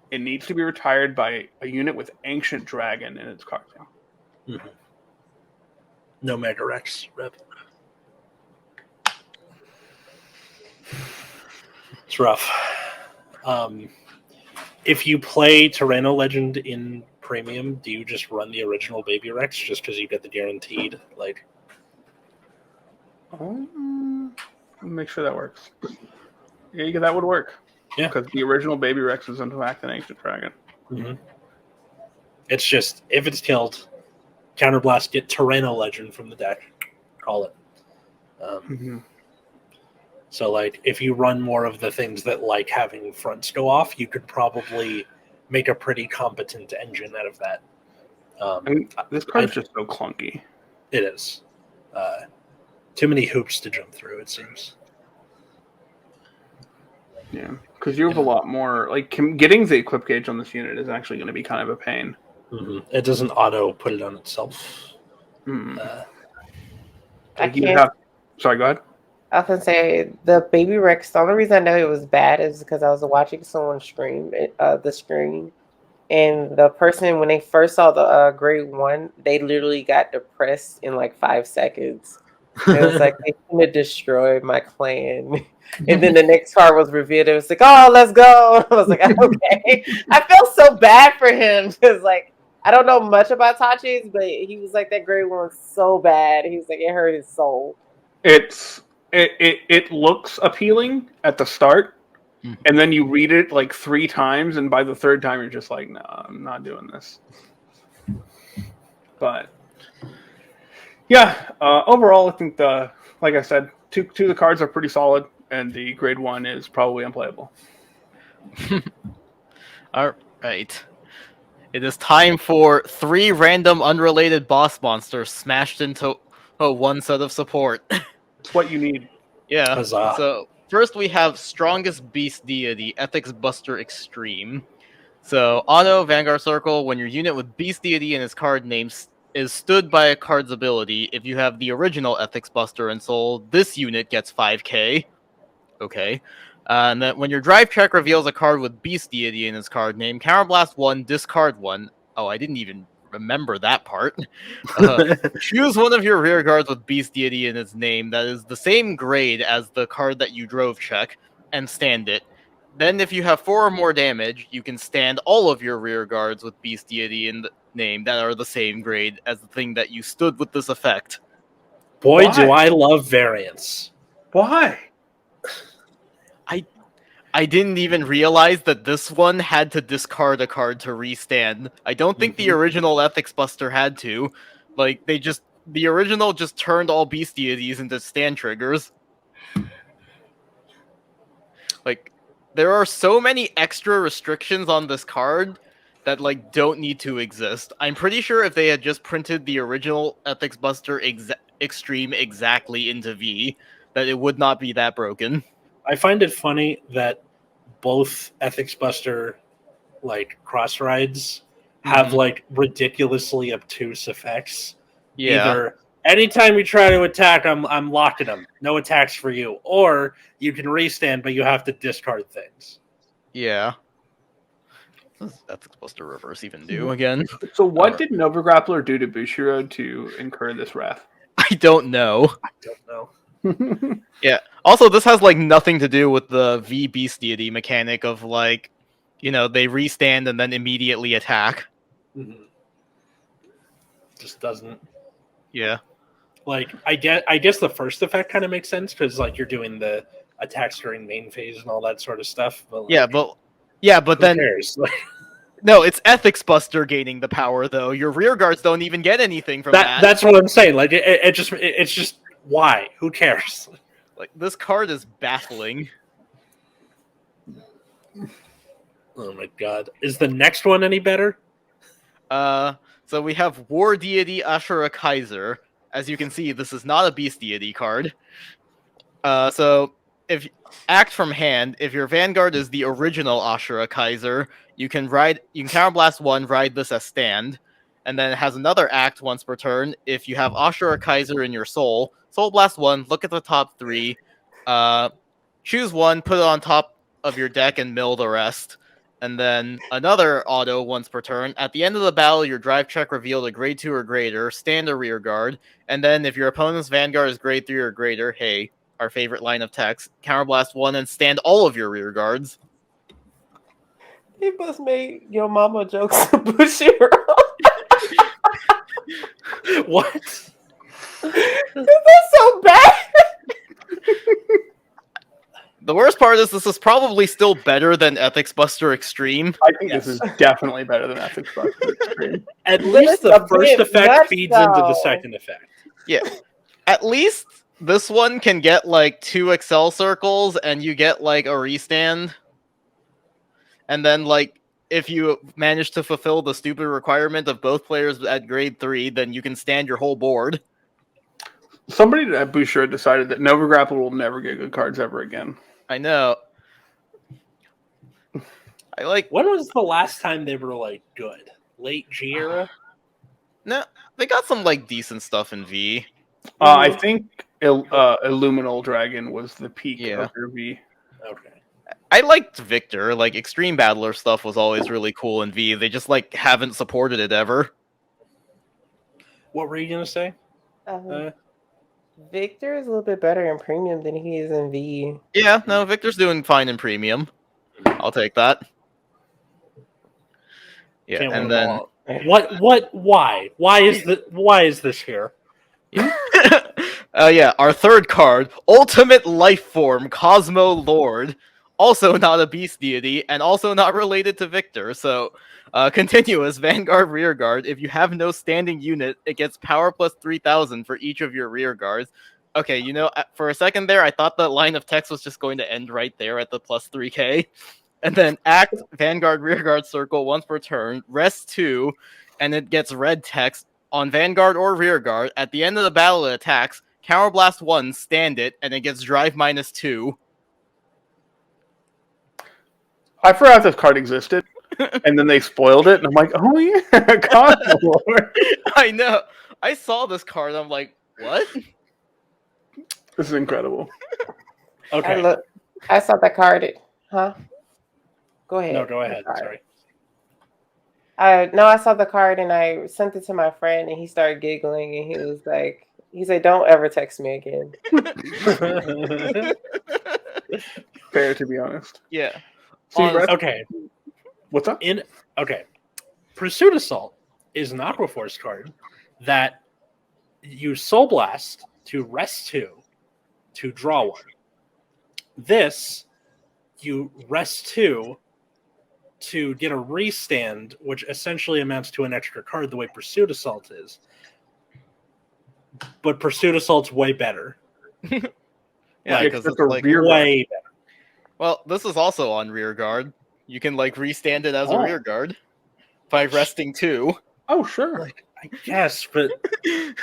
It needs to be retired by a unit with Ancient Dragon in its card name. Mm-hmm. No Mega Rex, rip. It's rough. If you play Tyranno Legend in Premium, do you just run the original Baby Rex just because you get the guaranteed, like... Make sure that works. Yeah, that would work. Yeah. Because the original Baby Rex is in fact an Ancient Dragon. Mm-hmm. It's just, if it's killed, Counterblast, get Tyranno Legend from the deck. Call it. So, like, if you run more of the things that like having fronts go off, you could probably make a pretty competent engine out of that. This card is just so clunky. It is. Too many hoops to jump through, it seems. Yeah, because you have a lot more. Like, getting the equip gauge on this unit is actually going to be kind of a pain. Mm-hmm. It doesn't auto put it on itself. Sorry, go ahead. I was gonna say the Baby Rex. The only reason I know it was bad is because I was watching someone stream the screen, and the person, when they first saw the grade 1, they literally got depressed in like 5 seconds. It was like they gonna destroy my clan. And then the next card was revealed. It was like, oh, let's go. I was like, okay. I felt so bad for him because, like, I don't know much about Tachi's, but he was like, that grade 1 was so bad. He was like, it hurt his soul. It looks appealing at the start, and then you read it like 3 times, and by the 3rd time, you're just like, no, I'm not doing this. But yeah, overall, I think like I said, two of the cards are pretty solid, and the grade 1 is probably unplayable. All right. It is time for 3 random unrelated boss monsters smashed into one set of support. It's what you need. Yeah. Huzzah. So first we have Strongest Beast Deity, Ethics Buster Extreme. So auto Vanguard Circle, when your unit with Beast Deity in its card name is stood by a card's ability, if you have the original Ethics Buster in Soul, this unit gets 5k. Okay. And then when your drive check reveals a card with Beast Deity in its card name, Counterblast 1, discard 1. Oh, I didn't even remember that part. Choose one of your rear guards with Beast Deity in its name that is the same grade as the card that you drove check, and stand it. Then if you have 4 or more damage, you can stand all of your rear guards with Beast Deity in the name that are the same grade as the thing that you stood with this effect. Boy, Why? do I love variants. Why? I didn't even realize that this one had to discard a card to restand. I don't think the original Ethics Buster had to. Like, the original just turned all Beast Deities into stand triggers. Like, there are so many extra restrictions on this card that, like, don't need to exist. I'm pretty sure if they had just printed the original Ethics Buster Extreme exactly into V, that it would not be that broken. I find it funny that both Ethics Buster, like, cross rides have, like, ridiculously obtuse effects. Yeah. Either anytime you try to attack, I'm locking them. No attacks for you. Or you can restand, but you have to discard things. Yeah. What does Ethics Buster Reverse even do again? So what did Nova Grappler do to Bushiro to incur this wrath? I don't know. I don't know. Yeah. Also, this has, like, nothing to do with the V Beast Deity mechanic of, like, you know, they restand and then immediately attack. Mm-hmm. Just doesn't. Yeah. Like, I guess the first effect kind of makes sense because, like, you're doing the attacks during main phase and all that sort of stuff. But, like, but who then cares? no, it's Ethics Buster gaining the power though. Your rear guards don't even get anything from that. That's what I'm saying. Like, it's just why? Who cares? Like, this card is baffling. Oh my god! Is the next one any better? So we have War Deity Ashura Kaiser. As you can see, this is not a Beast Deity card. So if act from hand, if your Vanguard is the original Ashura Kaiser, you can counterblast 1, ride this as stand, and then it has another act once per turn. If you have Ashura Kaiser in your Soul Blast 1, look at the top 3, choose 1, put it on top of your deck, and mill the rest. And then another auto once per turn. At the end of the battle, your drive check revealed a grade 2 or greater, stand a rear guard, and then if your opponent's Vanguard is grade 3 or greater, hey, our favorite line of text, counterblast 1 and stand all of your rear guards. He must make your mama jokes to Bushiro. What? That's so bad. The worst part is this is probably still better than Ethics Buster Extreme. I think this is definitely better than Ethics Buster Extreme. At least the first effect feeds into the second effect. Yeah. At least this one can get, like, 2 Excel circles, and you get, like, a restand. And then, like, if you manage to fulfill the stupid requirement of both players at grade 3, then you can stand your whole board. Somebody at Bushiro decided that Nova Grapple will never get good cards ever again. I know. When was the last time they were, like, good? Late G era? No, they got some, like, decent stuff in V. I think Illuminal Dragon was the peak of your V. Okay. I liked Victor. Like, Extreme Battler stuff was always really cool in V. They just, like, haven't supported it ever. What were you going to say? Victor is a little bit better in Premium than he is in V. Yeah, no, Victor's doing fine in Premium. I'll take that. Yeah, Can't and then why is this here? Yeah, our third card, Ultimate Life Form Cosmo Lord, also not a Beast Deity and also not related to Victor. So, continuous Vanguard Rearguard. If you have no standing unit, it gets power plus 3,000 for each of your rear guards. Okay, you know, for a second there, I thought the line of text was just going to end right there at the plus 3k. And then act Vanguard Rearguard Circle once per turn, rest 2, and it gets red text on Vanguard or Rearguard. At the end of the battle, it attacks. Counterblast 1, stand it, and it gets drive minus 2. I forgot this card existed, and then they spoiled it, and I'm like, oh yeah, Cosmo Lord. I know. I saw this card, and I'm like, what? This is incredible. Okay. I saw that card. Huh? Go ahead. No, go ahead. Sorry. No, I saw the card and I sent it to my friend and he started giggling and he said, don't ever text me again. Fair, to be honest. Yeah. Okay. What's up? Pursuit Assault is an Aquaforce card that you Soul Blast to rest 2 to draw 1. This, you rest 2 to get a restand, which essentially amounts to an extra card the way Pursuit Assault is. But Pursuit Assault's way better. Yeah, because it's like way better. Well, this is also on rear guard. You can like restand it as a rear guard by resting 2. Oh, sure. Like, I guess, but I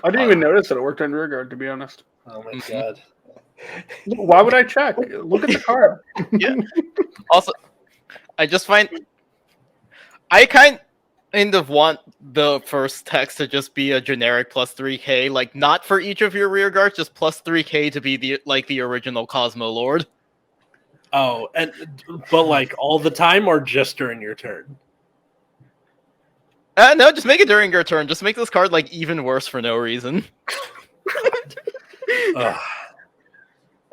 didn't even notice that it worked on rear guard, to be honest. Oh my god. Why would I check? Look at the card. Yeah. Also, I just find I kind of want the first text to just be a generic plus 3k, like not for each of your rear guards, just plus 3k to be the original Cosmo Lord. Oh, but like all the time or just during your turn? No, just make it during your turn. Just make this card like even worse for no reason. At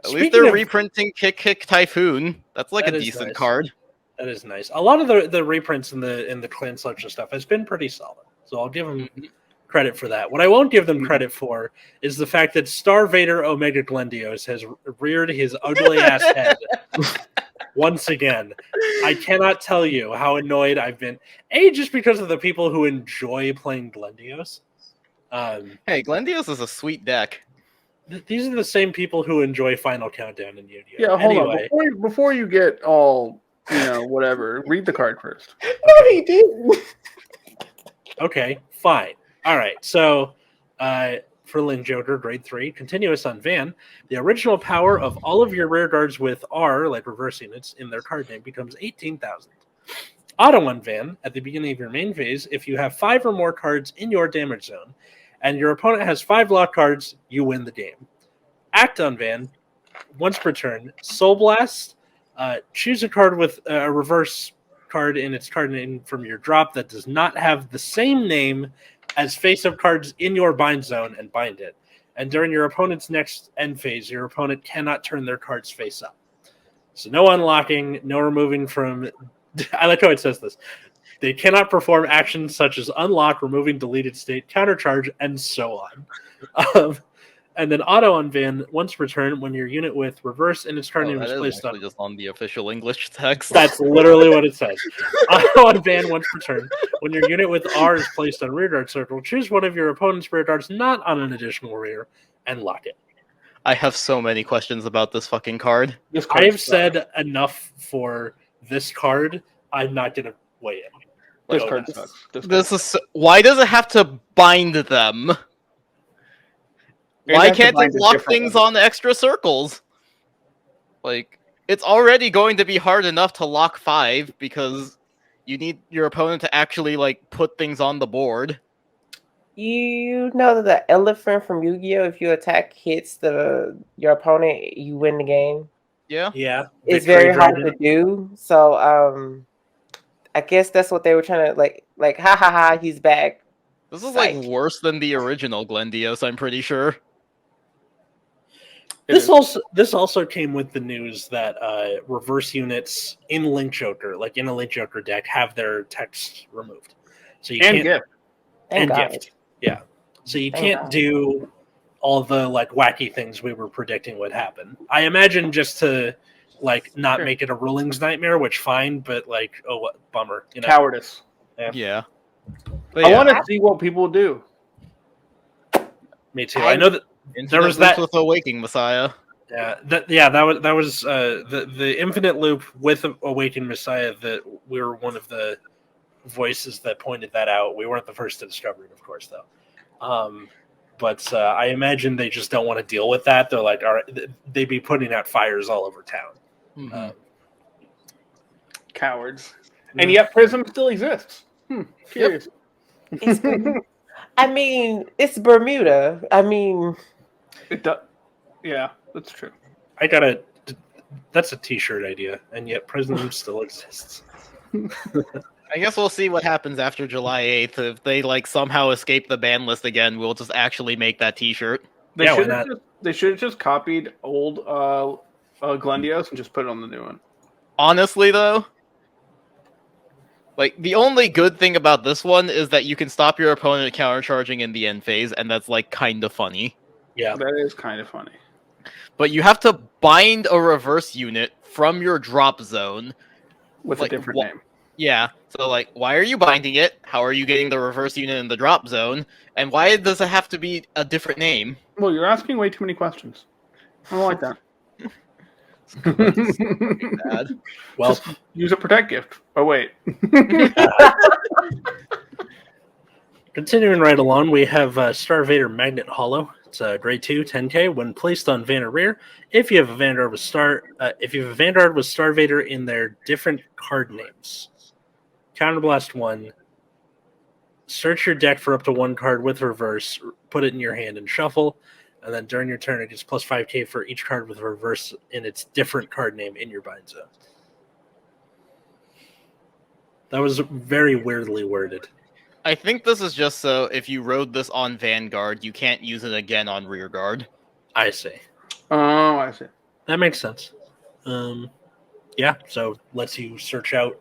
least they're reprinting Kick Typhoon. That's like a decent card. That is nice. A lot of the reprints in the clan selection stuff has been pretty solid. So I'll give them credit for that. What I won't give them credit for is the fact that Starvator Omega Glendios has reared his ugly ass head once again. I cannot tell you how annoyed I've been. Just because of the people who enjoy playing Glendios. Hey, Glendios is a sweet deck. These are the same people who enjoy Final Countdown in Yu-Gi-Oh! Yeah, hold on. Before you get all, whatever, read the card first. No, he didn't. Okay, fine. All right, so for Lin Joker, grade 3, continuous on Van, the original power of all of your rear guards with R, like reverse units, in their card name becomes 18,000. Auto on Van, at the beginning of your main phase, if you have 5 or more cards in your damage zone, and your opponent has 5 lock cards, you win the game. Act on Van, once per turn, Soul Blast, choose a card with a reverse card in its card name from your drop that does not have the same name as face-up cards in your bind zone and bind it. And during your opponent's next end phase, your opponent cannot turn their cards face up. So no unlocking, no removing from... I like how it says this. They cannot perform actions such as unlock, removing deleted state, countercharge, and so on. And then auto on Van, once per turn, when your unit with reverse in its card name is placed on... just on the official English text. That's literally what it says. Auto on Van, once per turn, when your unit with R is placed on rear guard circle, choose one of your opponent's rear guards not on an additional rear, and lock it. I have so many questions about this fucking card. I have said enough for this card. I'm not going to weigh in. This card sucks. Why does it have to bind them? Why can't it lock things on extra circles? Like, it's already going to be hard enough to lock 5 because you need your opponent to actually like put things on the board. You know that the elephant from Yu-Gi-Oh! If you attack hits your opponent, you win the game. Yeah. Yeah. It's very hard to do. So I guess that's what they were trying to like ha ha ha, he's back. This is like worse than the original Glendios, I'm pretty sure. This also came with the news that reverse units in Link Joker, like in a Link Joker deck, have their text removed. So you can't gift. And gift. Yeah. So you can't do all the like wacky things we were predicting would happen. I imagine just to like not make it a rulings nightmare, which fine, but like what bummer. Cowardice. Yeah. But I want to see what people do. Me too. I know that there was that with Awakening Messiah. Yeah, that was the Infinite Loop with Awakened Messiah. That we were one of the voices that pointed that out. We weren't the first to discover it, of course, though. But I imagine they just don't want to deal with that. They're like, all right, they'd be putting out fires all over town. Mm-hmm. Cowards. And yet Prism still exists. Curious. I mean, it's Bermuda. I mean, it does. Yeah, that's true. That's a T-shirt idea, and yet Prism still exists. I guess we'll see what happens after July 8th. If they like somehow escape the ban list again, we'll just actually make that T-shirt. They should have just copied old Glendios and just put it on the new one. Honestly, though, like, the only good thing about this one is that you can stop your opponent countercharging in the end phase, and that's, like, kind of funny. Yeah. That is kind of funny. But you have to bind a reverse unit from your drop zone. With like, a different name. Yeah, so, like, why are you binding it? How are you getting the reverse unit in the drop zone? And why does it have to be a different name? Well, you're asking way too many questions. I don't like that. Bad. Well, just use a protect gift. Oh wait. continuing right along, we have Starvator Magnet Hollow. It's a grade 2, 10k. When placed on Vanguard rear, if you have a Vanguard with Starvator in their different card names, counterblast 1. Search your deck for up to 1 card with reverse. Put it in your hand and shuffle. And then during your turn, it gets plus 5k for each card with reverse in its different card name in your bind zone. That was very weirdly worded. I think this is just so if you rode this on Vanguard, you can't use it again on Rearguard. I see. Oh, I see. That makes sense. Yeah, so lets you search out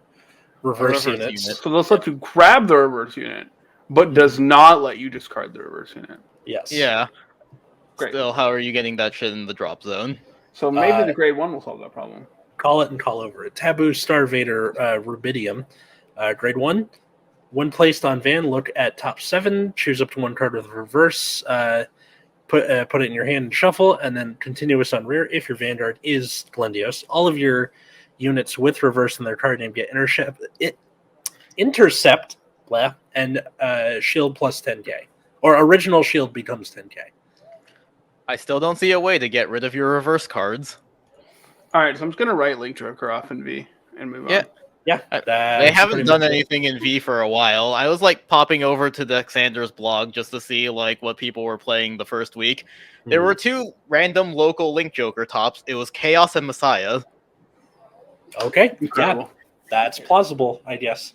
reverse units. So let's let you grab the reverse unit, but does not let you discard the reverse unit. Yes. Yeah. Great. Still, how are you getting that shit in the drop zone? So maybe the grade 1 will solve that problem. Call it and call over it. Taboo Starvator Rubidium. Grade 1. When placed on Van, look at top 7. Choose up to 1 card with reverse. Put it in your hand and shuffle. And then continuous on rear. If your Vanguard is Glendios, all of your units with reverse in their card name get intercept and shield plus 10k. Or original shield becomes 10k. I still don't see a way to get rid of your reverse cards. Alright, so I'm just going to write Link Joker off in V and move on. Yeah. They haven't done anything in V for a while. I was, like, popping over to Dexander's blog just to see, like, what people were playing the first week. There were 2 random local Link Joker tops. It was Chaos and Messiah. Okay. Incredible. Yeah. That's plausible, I guess.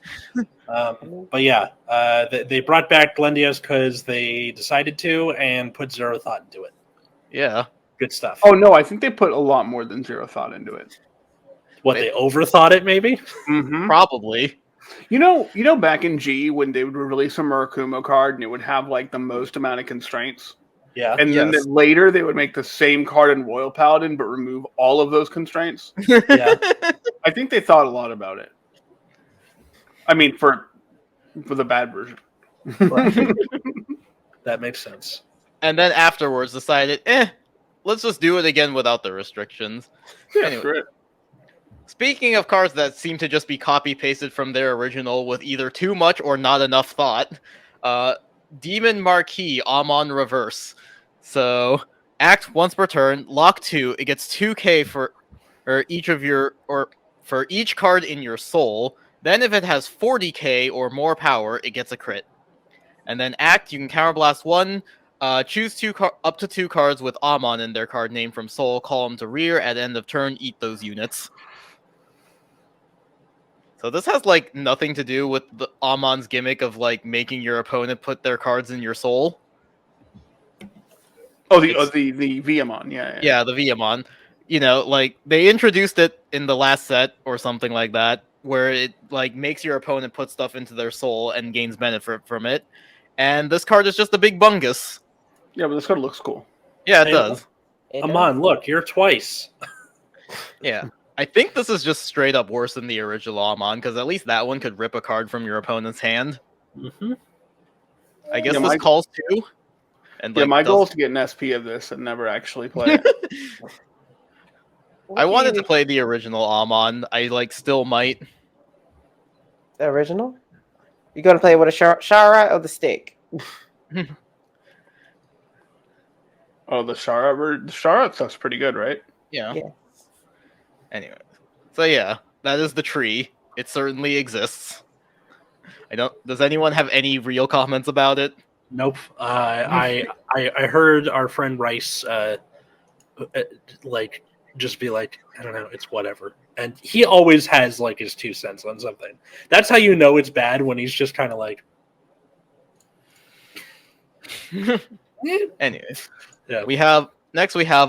But yeah, they brought back Glendios because they decided to and put zero thought into it. Yeah. Good stuff. Oh no, I think they put a lot more than zero thought into it. What, they overthought it, maybe? Mm-hmm. Probably. You know, back in G when they would release a Murakumo card and it would have like the most amount of constraints. Yeah. And then later they would make the same card in Royal Paladin but remove all of those constraints. Yeah. I think they thought a lot about it. I mean, for the bad version. Right. That makes sense. And then afterwards decided, let's just do it again without the restrictions. Yeah, Anyway. sure. Speaking of cards that seem to just be copy-pasted from their original with either too much or not enough thought, Demon Marquis, Oman Reverse. So, act once per turn, lock 2, it gets 2k for each card in your soul. Then if it has 40k or more power, it gets a crit. And then act, you can counterblast 1, choose up to 2 cards with Oman in their card name from soul, call them to rear, at end of turn, eat those units. So this has, like, nothing to do with the Amon's gimmick of, like, making your opponent put their cards in your soul. Oh, the Viamon, yeah. Yeah, the Viamon. You know, like, they introduced it in the last set or something like that, where it, like, makes your opponent put stuff into their soul and gains benefit from it. And this card is just a big bungus. Yeah, but this card looks cool. Yeah, it does. Oman, look, you're twice. Yeah. I think this is just straight up worse than the original Oman, because at least that one could rip a card from your opponent's hand. Mm-hmm. I guess this calls 2. And, like, my goal is to get an SP of this and never actually play it. I wanted to play the original Oman. I, like, still might. The original? You gonna play with a Shara or the stick? Oh, the Shara. The Shara stuff's pretty good, right? Yeah. Yeah. Anyway. So yeah, that is the tree. It certainly exists. Does anyone have any real comments about it? Nope. I heard our friend Rice like just be like, I don't know, it's whatever. And he always has like his 2 cents on something. That's how you know it's bad, when he's just kind of like. Anyways, yeah. we have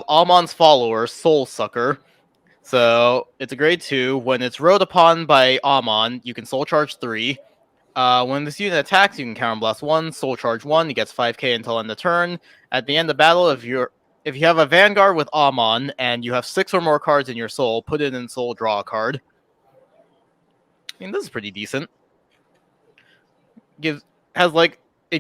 Amon's follower, Soul Sucker. So it's a grade 2. When it's rode upon by Oman, you can soul charge 3. When this unit attacks, you can counterblast 1, soul charge 1. It gets 5k until end of turn. At the end of battle, if you have a Vanguard with Oman and you have 6 or more cards in your soul, put it in soul, draw a card. I mean, this is pretty decent. It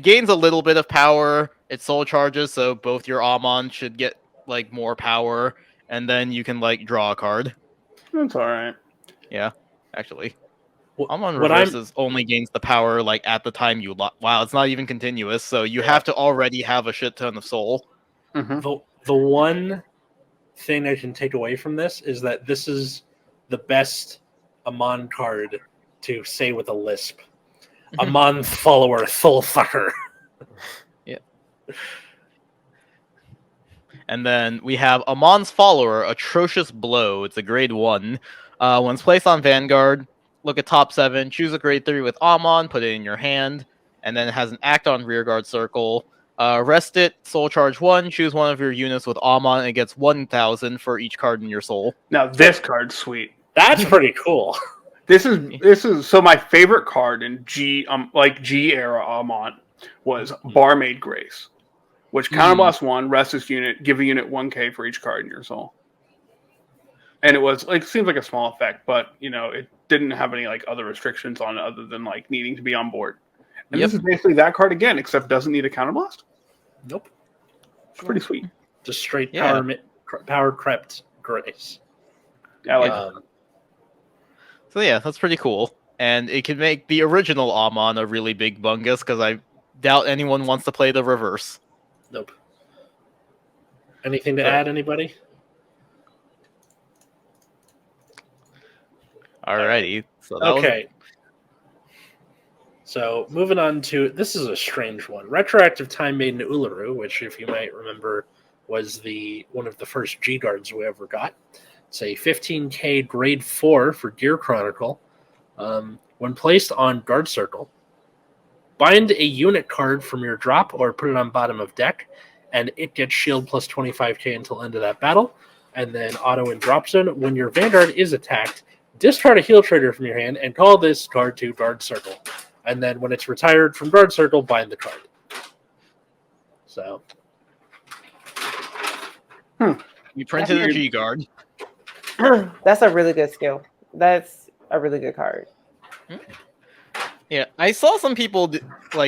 gains a little bit of power. It soul charges, so both your Oman should get like more power, and then you can like draw a card. That's all right. Yeah, actually. Well, Oman reverses only gains the power like at the time you wow, it's not even continuous, so you have to already have a shit ton of soul. Mm-hmm. The one thing I can take away from this is that this is the best Amon card to say with a lisp. Amon follower, soul sucker. Yeah. And then we have Amon's follower, Atrocious Blow. It's a grade 1. When it's placed on Vanguard, look at top 7, choose a grade 3 with Amon, put it in your hand, and then it has an act on rearguard circle. Rest it, soul charge 1, choose one of your units with Oman, and it gets 1,000 for each card in your soul. Now this card's sweet. That's pretty cool. This is so my favorite card in G era Oman was Barmaid Grace, which counterblast 1, rest this unit, give a unit 1k for each card in your soul. And it was like seems like a small effect, but it didn't have any like other restrictions on it other than like needing to be on board. And this is basically that card again, except it doesn't need a counterblast. Nope. It's pretty sweet. Just straight power crept Grace. Yeah, I like that. So yeah, that's pretty cool. And it can make the original Amon a really big bungus, because I doubt anyone wants to play the reverse. Nope. Anything to add, anybody? Alrighty. So So moving on to, this is a strange one. Retroactive Time Maiden Uluru, which if you might remember was one of the first G guards we ever got. It's a 15k grade 4 for Gear Chronicle. When placed on guard circle, bind a unit card from your drop or put it on bottom of deck, and it gets shield plus 25k until end of that battle. And then auto in drop zone, when your Vanguard is attacked, discard a heal trader from your hand and call this card to guard circle. And then when it's retired from guard circle, bind the card. So. You printed a G guard. That's a really good skill. That's a really good card. Yeah, I saw some people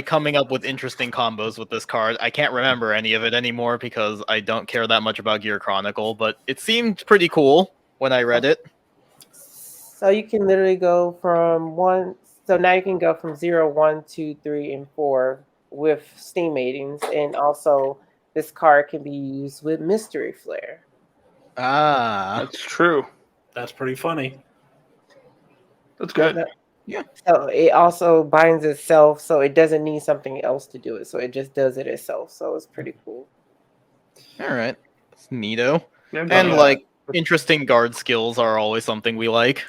coming up with interesting combos with this card. I can't remember any of it anymore because I don't care that much about Gear Chronicle, but it seemed pretty cool when I read it. So you can literally go from 1. So now you can go from 0, 1, 2, 3, and 4 with Steam Maidens, and also this card can be used with Mystery Flare. That's true. That's pretty funny. That's good. Yeah. So it also binds itself, so it doesn't need something else to do it. So it just does it itself. So it's pretty cool. All right. It's neato. And interesting guard skills are always something we like.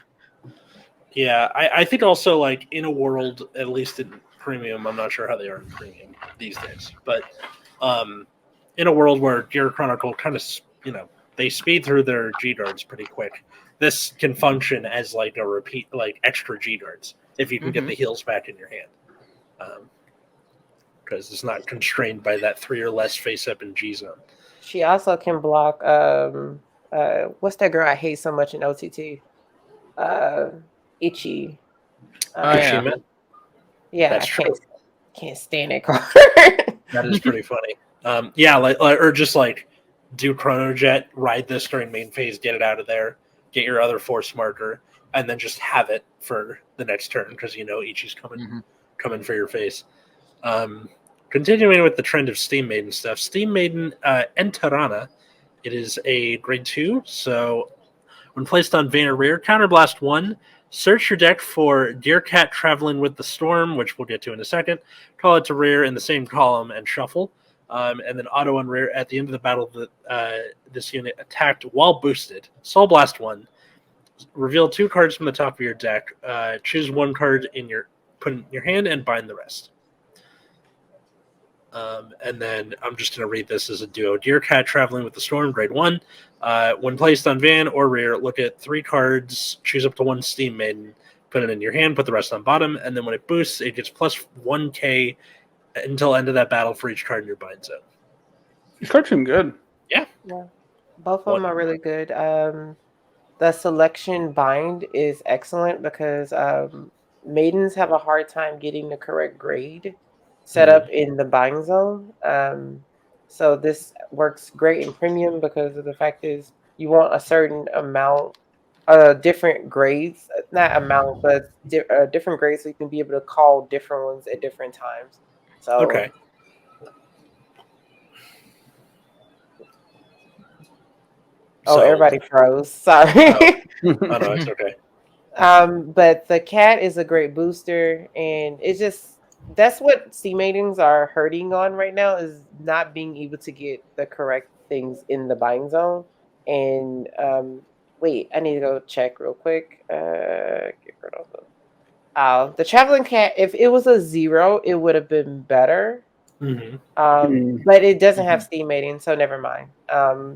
Yeah, I think also in a world, at least in premium, I'm not sure how they are in premium these days, but in a world where Gear Chronicle kind of, they speed through their G guards pretty quick. This can function as a repeat, extra G guards if you can get the heals back in your hand, because it's not constrained by that 3 or less face up in G zone. She also can block. What's that girl I hate so much in OTT? Itchy. Yeah, that's true. Can't stand that card. That is pretty funny. Or just do Chrono Jet, ride this during main phase, get it out of there, get your other force marker, and then just have it for the next turn because Ichi's coming for your face. Continuing with the trend of Steam Maiden stuff, Steam Maiden Enterana, it is a grade 2, so when placed on Vayner Rear, counterblast 1, search your deck for Deercat Traveling with the Storm, which we'll get to in a second, call it to rear in the same column and shuffle. And then auto on rear at the end of the battle that this unit attacked while boosted. Soul Blast 1. Reveal 2 cards from the top of your deck. Choose 1 card put in your hand and bind the rest. And then I'm just going to read this as a duo. Deercat Traveling with the Storm, grade 1. When placed on van or rear, look at 3 cards, choose up to 1 Steam Maiden, put it in your hand, put the rest on bottom, and then when it boosts, it gets plus 1k until end of that battle for each card in your bind zone. These cards seem good. Yeah. Both of them are really good. The selection bind is excellent because maidens have a hard time getting the correct grade set up in the buying zone. So this works great in premium because of the fact is you want a certain amount, different grades, not amount, but different grades so you can be able to call different ones at different times. So okay. Oh, everybody froze. Sorry. Oh no, it's okay. But the cat is a great booster, and it's just that's what sea maidens are hurting on right now is not being able to get the correct things in the buying zone. And wait, I need to go check real quick. Get rid of them. The traveling cat. If it was a 0, it would have been better. But it doesn't have steam mating, so never mind.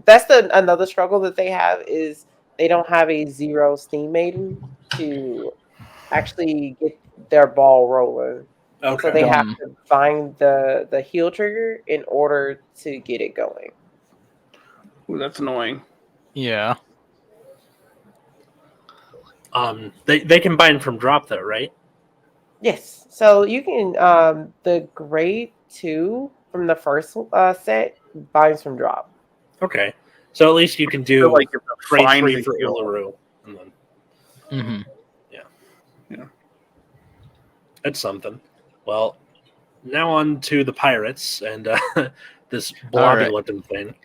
That's another struggle that they have is they don't have a 0 steam mating to actually get their ball rolling. Okay. So they have to find the heal trigger in order to get it going. Ooh, that's annoying. Yeah. They can bind from drop though, right? Yes. So you can the grade 2 from the first set binds from drop. Okay. So at least you can do like grade 3 for Uluru. And then, Yeah. That's something. Well, now on to the pirates and this blobby looking thing.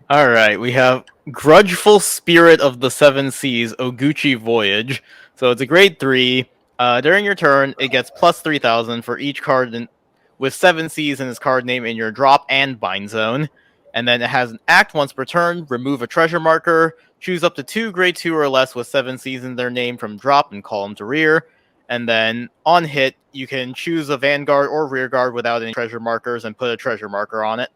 All right, we have Grudgeful Spirit of the Seven Seas, Oguchi Voyage. So it's a grade 3. During your turn, it gets plus 3,000 for each card with 7 Cs in its card name in your drop and bind zone. And then it has an act once per turn, remove a treasure marker, choose up to 2 grade 2 or less with 7 Cs in their name from drop and call them to rear. And then on hit, you can choose a vanguard or rear guard without any treasure markers and put a treasure marker on it.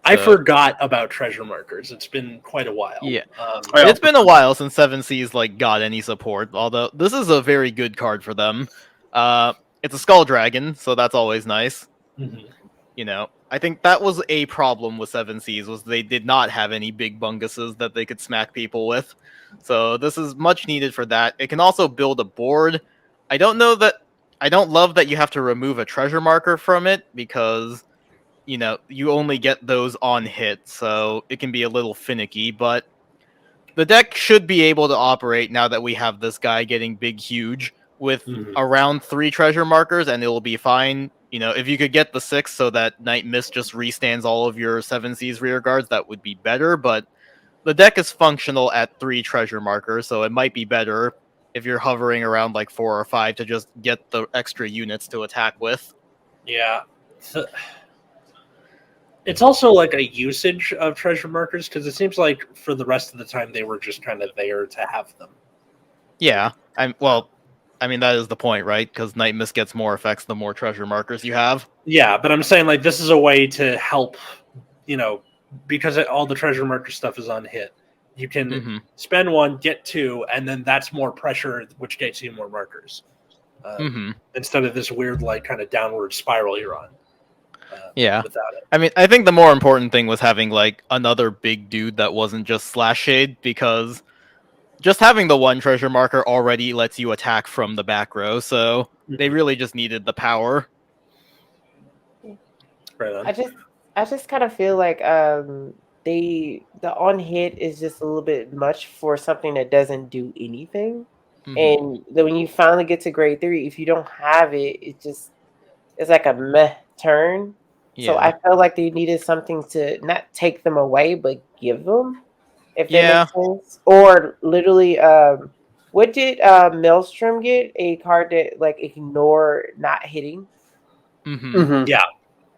I forgot about treasure markers. It's been quite a while. Yeah, it's been a while since 7C's got any support. Although this is a very good card for them. It's a Skull Dragon, so that's always nice. You know, I think that was a problem with 7C's was they did not have any big bunguses that they could smack people with. So this is much needed for that. It can also build a board. I don't love that you have to remove a treasure marker from it because you know, you only get those on hit, so it can be a little finicky, but the deck should be able to operate now that we have this guy getting big, huge, with around 3 treasure markers, and it will be fine. You know, if you could get the 6 so that Night Mist just restands all of your 7C's rear guards, that would be better, but the deck is functional at 3 treasure markers, so it might be better if you're hovering around like 4 or 5 to just get the extra units to attack with. Yeah. It's also like a usage of treasure markers because it seems like for the rest of the time they were just kind of there to have them. Yeah, I mean that is the point, right? Because Night Mist gets more effects the more treasure markers you have. Yeah, but I'm saying like this is a way to help, you know, because all the treasure marker stuff is on hit. You can spend 1, get 2, and then that's more pressure, which gets you more markers. Instead of this weird like kind of downward spiral you're on. Without it. I mean, I think the more important thing was having like another big dude that wasn't just Slash Shade, because just having the 1 treasure marker already lets you attack from the back row, so they really just needed the power. Right on. I just kind of feel like the on hit is just a little bit much for something that doesn't do anything. And then when you finally get to grade 3, if you don't have it, it's like a meh turn. So I felt like they needed something to not take them away, but give them, if that makes sense. Or literally, what did Maelstrom get? A card that like ignore not hitting. Yeah.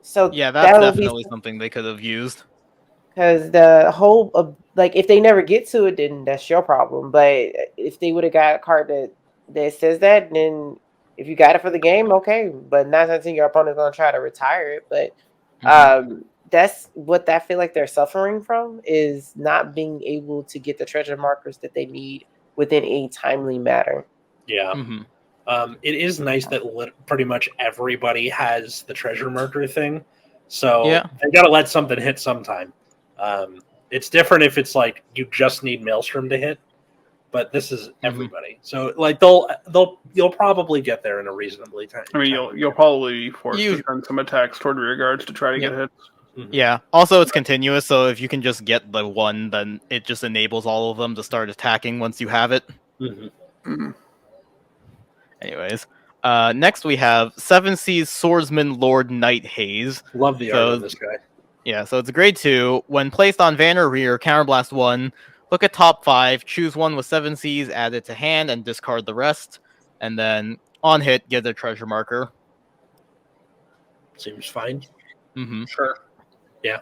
So yeah, that's definitely something they could have used. Because the whole like if they never get to it, then that's your problem. But if they would have got a card that says that, then if you got it for the game, okay. But 9 times your opponent's gonna try to retire it. But that's what I feel like they're suffering from, is not being able to get the treasure markers that they need within a timely manner. Yeah. It is nice that pretty much everybody has the treasure marker thing, so they got to let something hit sometime. It's different if it's like you just need Maelstrom to hit, but this is everybody. So like you'll probably get there in a reasonably time. I mean, you'll probably be forced to send some attacks toward rear guards to try to get hits. Yeah. Also, it's continuous, so if you can just get the one, then it just enables all of them to start attacking once you have it. Anyways, next we have 7 Seas Swordsman Lord Knight Haze. Love the art of this guy. Yeah, so it's a grade 2. When placed on van or rear, counterblast 1. Look at top 5, choose one with 7 Cs, add it to hand, and discard the rest. And then on hit, get a treasure marker. Seems fine. Sure. Yeah.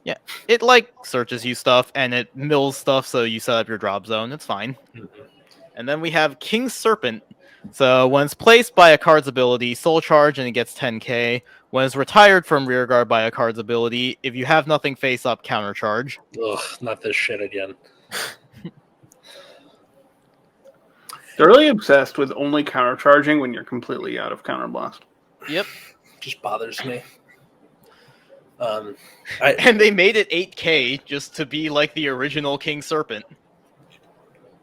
Yeah. It like searches you stuff and it mills stuff, so you set up your drop zone. It's fine. And then we have King Serpent. So when it's placed by a card's ability, soul charge, and it gets 10k. When it's retired from rearguard by a card's ability, if you have nothing face up, counter charge. Ugh, not this shit again. They're really obsessed with only counter charging when you're completely out of counterblast. Yep. Just bothers me. And they made it 8k just to be like the original King Serpent.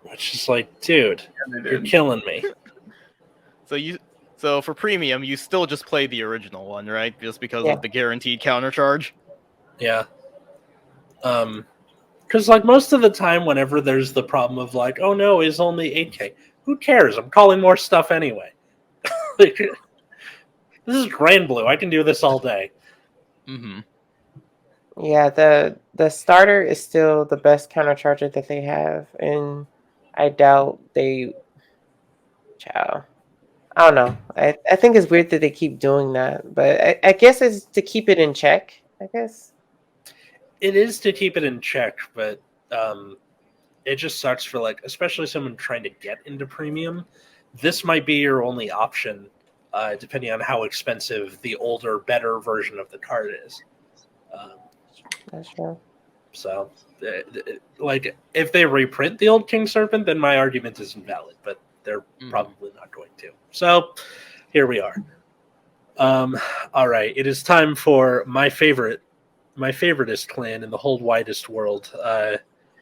Which is like, dude, you're killing me. So for premium, you still just play the original one, right? Just because of the guaranteed counter charge. Yeah. Because like most of the time, whenever there's the problem of like, oh no, it's only 8k. Who cares? I'm calling more stuff anyway. This is Grand Blue. I can do this all day. Yeah, the starter is still the best counter charger that they have, and I doubt they. I don't know. I think it's weird that they keep doing that, but I guess it's to keep it in check. I guess it is to keep it in check, but it just sucks for like, especially someone trying to get into premium. This might be your only option, depending on how expensive the older, better version of the card is. That's true. So, like, if they reprint the old King Serpent, then my argument is invalid, but they're probably not going to. So, here we are. All right, it is time for my favoritist clan in the whole widest world.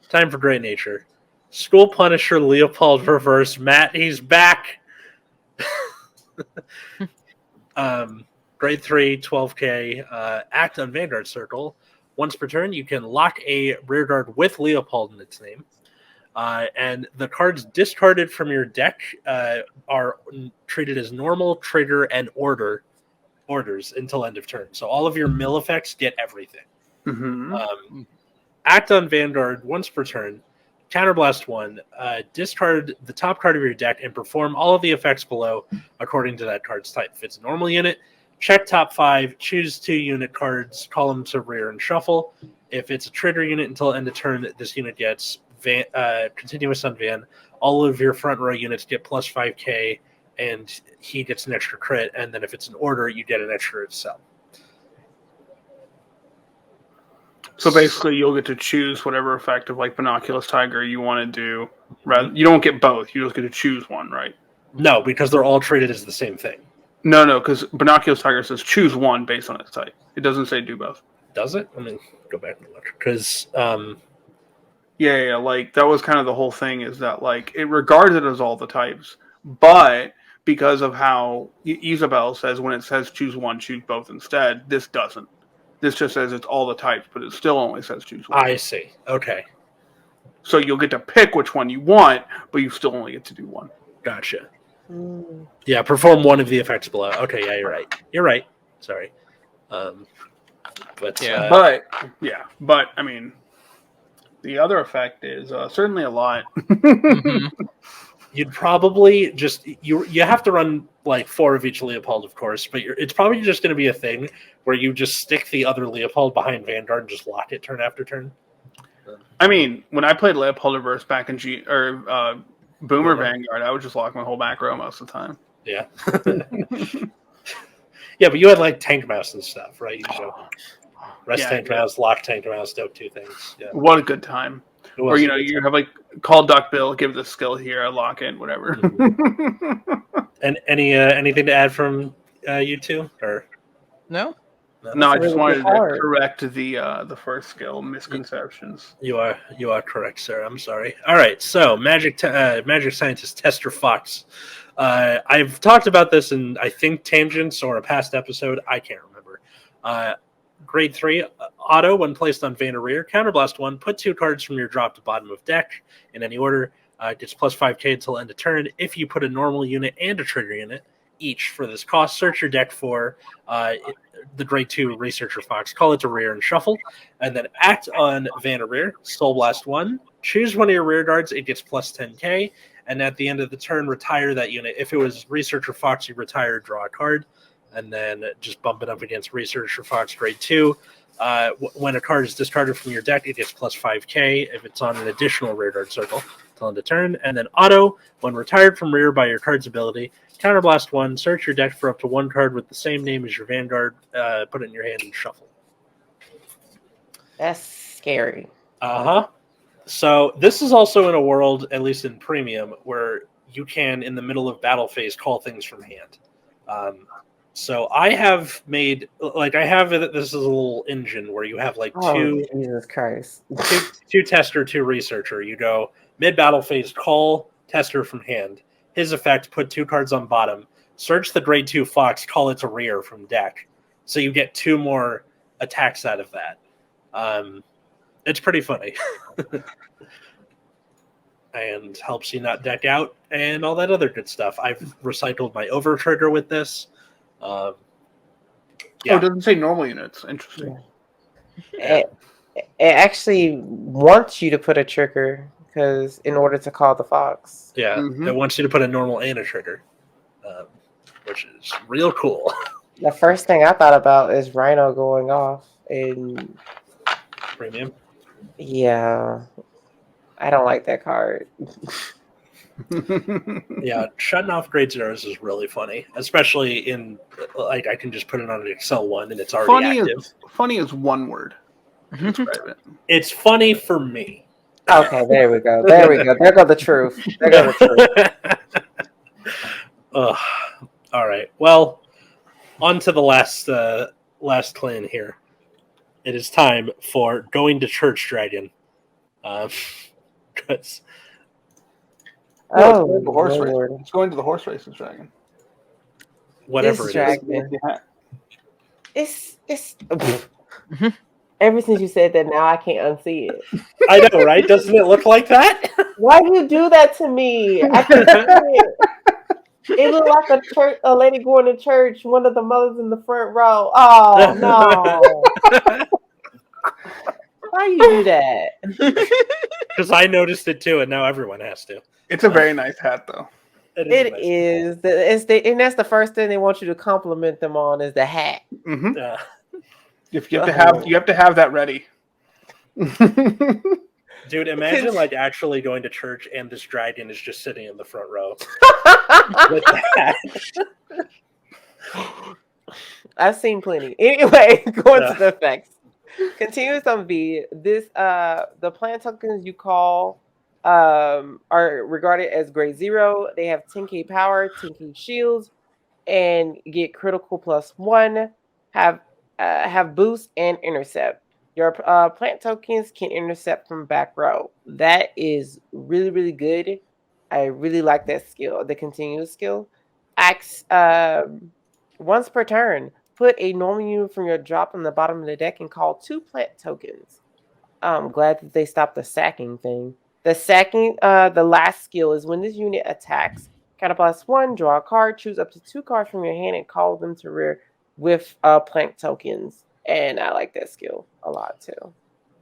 Time for Great Nature. School Punisher Leopold Reverse. Matt, he's back. Grade 3, 12k. Act on Vanguard Circle. Once per turn, you can lock a rearguard with Leopold in its name. And the cards discarded from your deck are treated as normal, trigger, and orders until end of turn. So all of your mill effects get everything. Act on Vanguard once per turn. Counterblast 1. Discard the top card of your deck and perform all of the effects below according to that card's type. If it's a normal unit, check top 5, choose 2 unit cards, call them to rear and shuffle. If it's a trigger unit until end of turn, this unit gets continuous on Van. All of your front row units get plus 5k, and he gets an extra crit. And then if it's an order, you get an extra itself. So basically, you'll get to choose whatever effect of like Binoculus Tiger you want to do. Rather, you don't get both. You just get to choose one, right? No, because they're all treated as the same thing. No, because Binoculus Tiger says choose one based on its type. It doesn't say do both. Does it? Let me go back and look. Because yeah, like that was kind of the whole thing, is that like it regards it as all the types, but because of how Isabel says when it says choose one, choose both instead, this doesn't. This just says it's all the types, but it still only says choose one. I see. Okay. So you'll get to pick which one you want, but you still only get to do one. Gotcha. Yeah, perform one of the effects below. Okay, yeah, you're right. You're right. Sorry. But I mean, the other effect is certainly a lot. You'd probably just you have to run like 4 of each Leopold, of course, but it's probably just going to be a thing where you just stick the other Leopold behind Vanguard and just lock it turn after turn. I mean, when I played Leopold Reverse back in Boomer Vanguard, I would just lock my whole back row most of the time. Yeah. Yeah, but you had like Tank Mouse and stuff, right? Rest tanked mouse, lock tanked mouse, dope 2 things. Yeah. What a good time. Or, you know, you have like, call Duck Bill, give the skill here, lock in, whatever. Mm-hmm. And anything to add from you two? Or No? No, I just wanted to correct the first skill misconceptions. You are correct, sir. I'm sorry. All right, so Magic Scientist Tester Fox. I've talked about this in, I think, Tangents or a past episode. I can't remember. Grade 3 auto when placed on Vanarreer. Counterblast 1. Put 2 cards from your drop to bottom of deck in any order. Gets plus 5k until end of turn. If you put a normal unit and a trigger unit each for this cost, search your deck for the Grade 2 Researcher Fox. Call it to rear and shuffle. And then act on Vanarreer. Soul Blast 1. Choose one of your rear guards. It gets plus 10k. And at the end of the turn, retire that unit. If it was Researcher Fox, you retire, draw a card. And then just bump it up against Researcher Fox Grade 2. When a card is discarded from your deck, it gets plus 5k if it's on an additional rear guard circle till end of turn. And then auto, when retired from rear by your card's ability, Counterblast 1, search your deck for up to 1 card with the same name as your Vanguard, put it in your hand and shuffle. That's scary. Uh-huh. So this is also in a world, at least in Premium, where you can, in the middle of battle phase, call things from hand. So I have made, this is a little engine where you have Jesus Christ. two tester, 2 researcher. You go mid-battle phase, call tester from hand. His effect, put 2 cards on bottom. Search the Grade 2 Fox, call it to rear from deck. So you get 2 more attacks out of that. It's pretty funny. And helps you not deck out and all that other good stuff. I've recycled my over trigger with this. Yeah. Oh, it doesn't say normal units. Interesting. It actually wants you to put a trigger because in order to call the fox. Yeah, It wants you to put a normal and a trigger, which is real cool. The first thing I thought about is Rhino going off in Premium. Yeah, I don't like that card. Yeah, shutting off grade zeros is really funny, especially in I can just put it on an Excel 1 and it's already active. Funny is one word. It's funny for me. Okay, there we go. There go the truth. There go the truth. All right. Well, on to the last clan here. It is time for Going to Church Dragon. Because the horse race. It's going to the horse races, Dragon. Whatever it is. It's ever since you said that, now I can't unsee it. I know, right? Doesn't it look like that? Why do you do that to me? I can't see it. It looked like a lady going to church, one of the mothers in the front row. Oh, no. Why you do that? Because I noticed it too, and now everyone has to. It's a very nice hat, though. It is. And that's the first thing they want you to compliment them on is the hat. Mm-hmm. Yeah. If you have to have that ready. Dude, imagine actually going to church and this dragon is just sitting in the front row. With that. I've seen plenty. Anyway, going to the effects. Continuous on V. This the plant tokens you call are regarded as grade 0. They have 10k power, 10k shields, and get critical +1. Have boost and intercept. Your plant tokens can intercept from back row. That is really, really good. I really like that skill, the continuous skill. Acts once per turn. Put a normal unit from your drop on the bottom of the deck and call 2 plant tokens. I'm glad that they stopped the sacking thing. The sacking, the last skill is when this unit attacks, counterblast 1, draw a card, choose up to 2 cards from your hand and call them to rear with plant tokens. And I like that skill a lot too.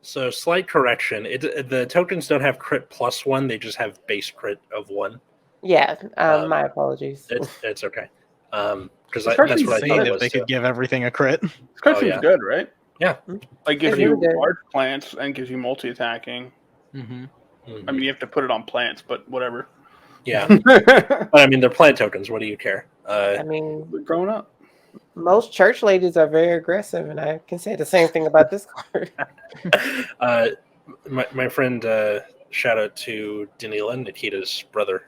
So slight correction. The tokens don't have crit +1, they just have base crit of 1. Yeah, my apologies. It's okay. Because that's what I thought it was. They could give everything a crit. This good, right? Yeah. Like gives you large plants and gives you multi-attacking. Mm-hmm. I mean, you have to put it on plants, but whatever. Yeah. But I mean, they're plant tokens. What do you care? I mean, we're growing up. Most church ladies are very aggressive, and I can say the same thing about this card. My friend, shout out to Danila, Nikita's brother,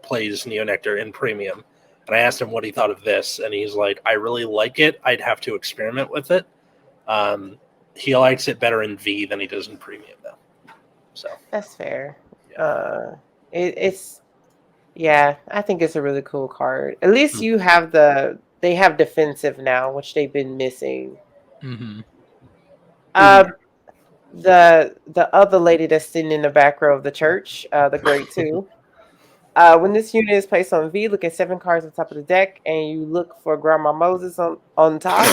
plays Neonectar in Premium. And I asked him what he thought of this, and he's like, I really like it. I'd have to experiment with it. He likes it better in V than he does in Premium, though. So That's fair. Yeah. I think it's a really cool card. At least you have they have defensive now, which they've been missing. Mm-hmm. The other lady that's sitting in the back row of the church, the Great Two. When this unit is placed on V, look at 7 cards on top of the deck, and you look for Grandma Moses on top.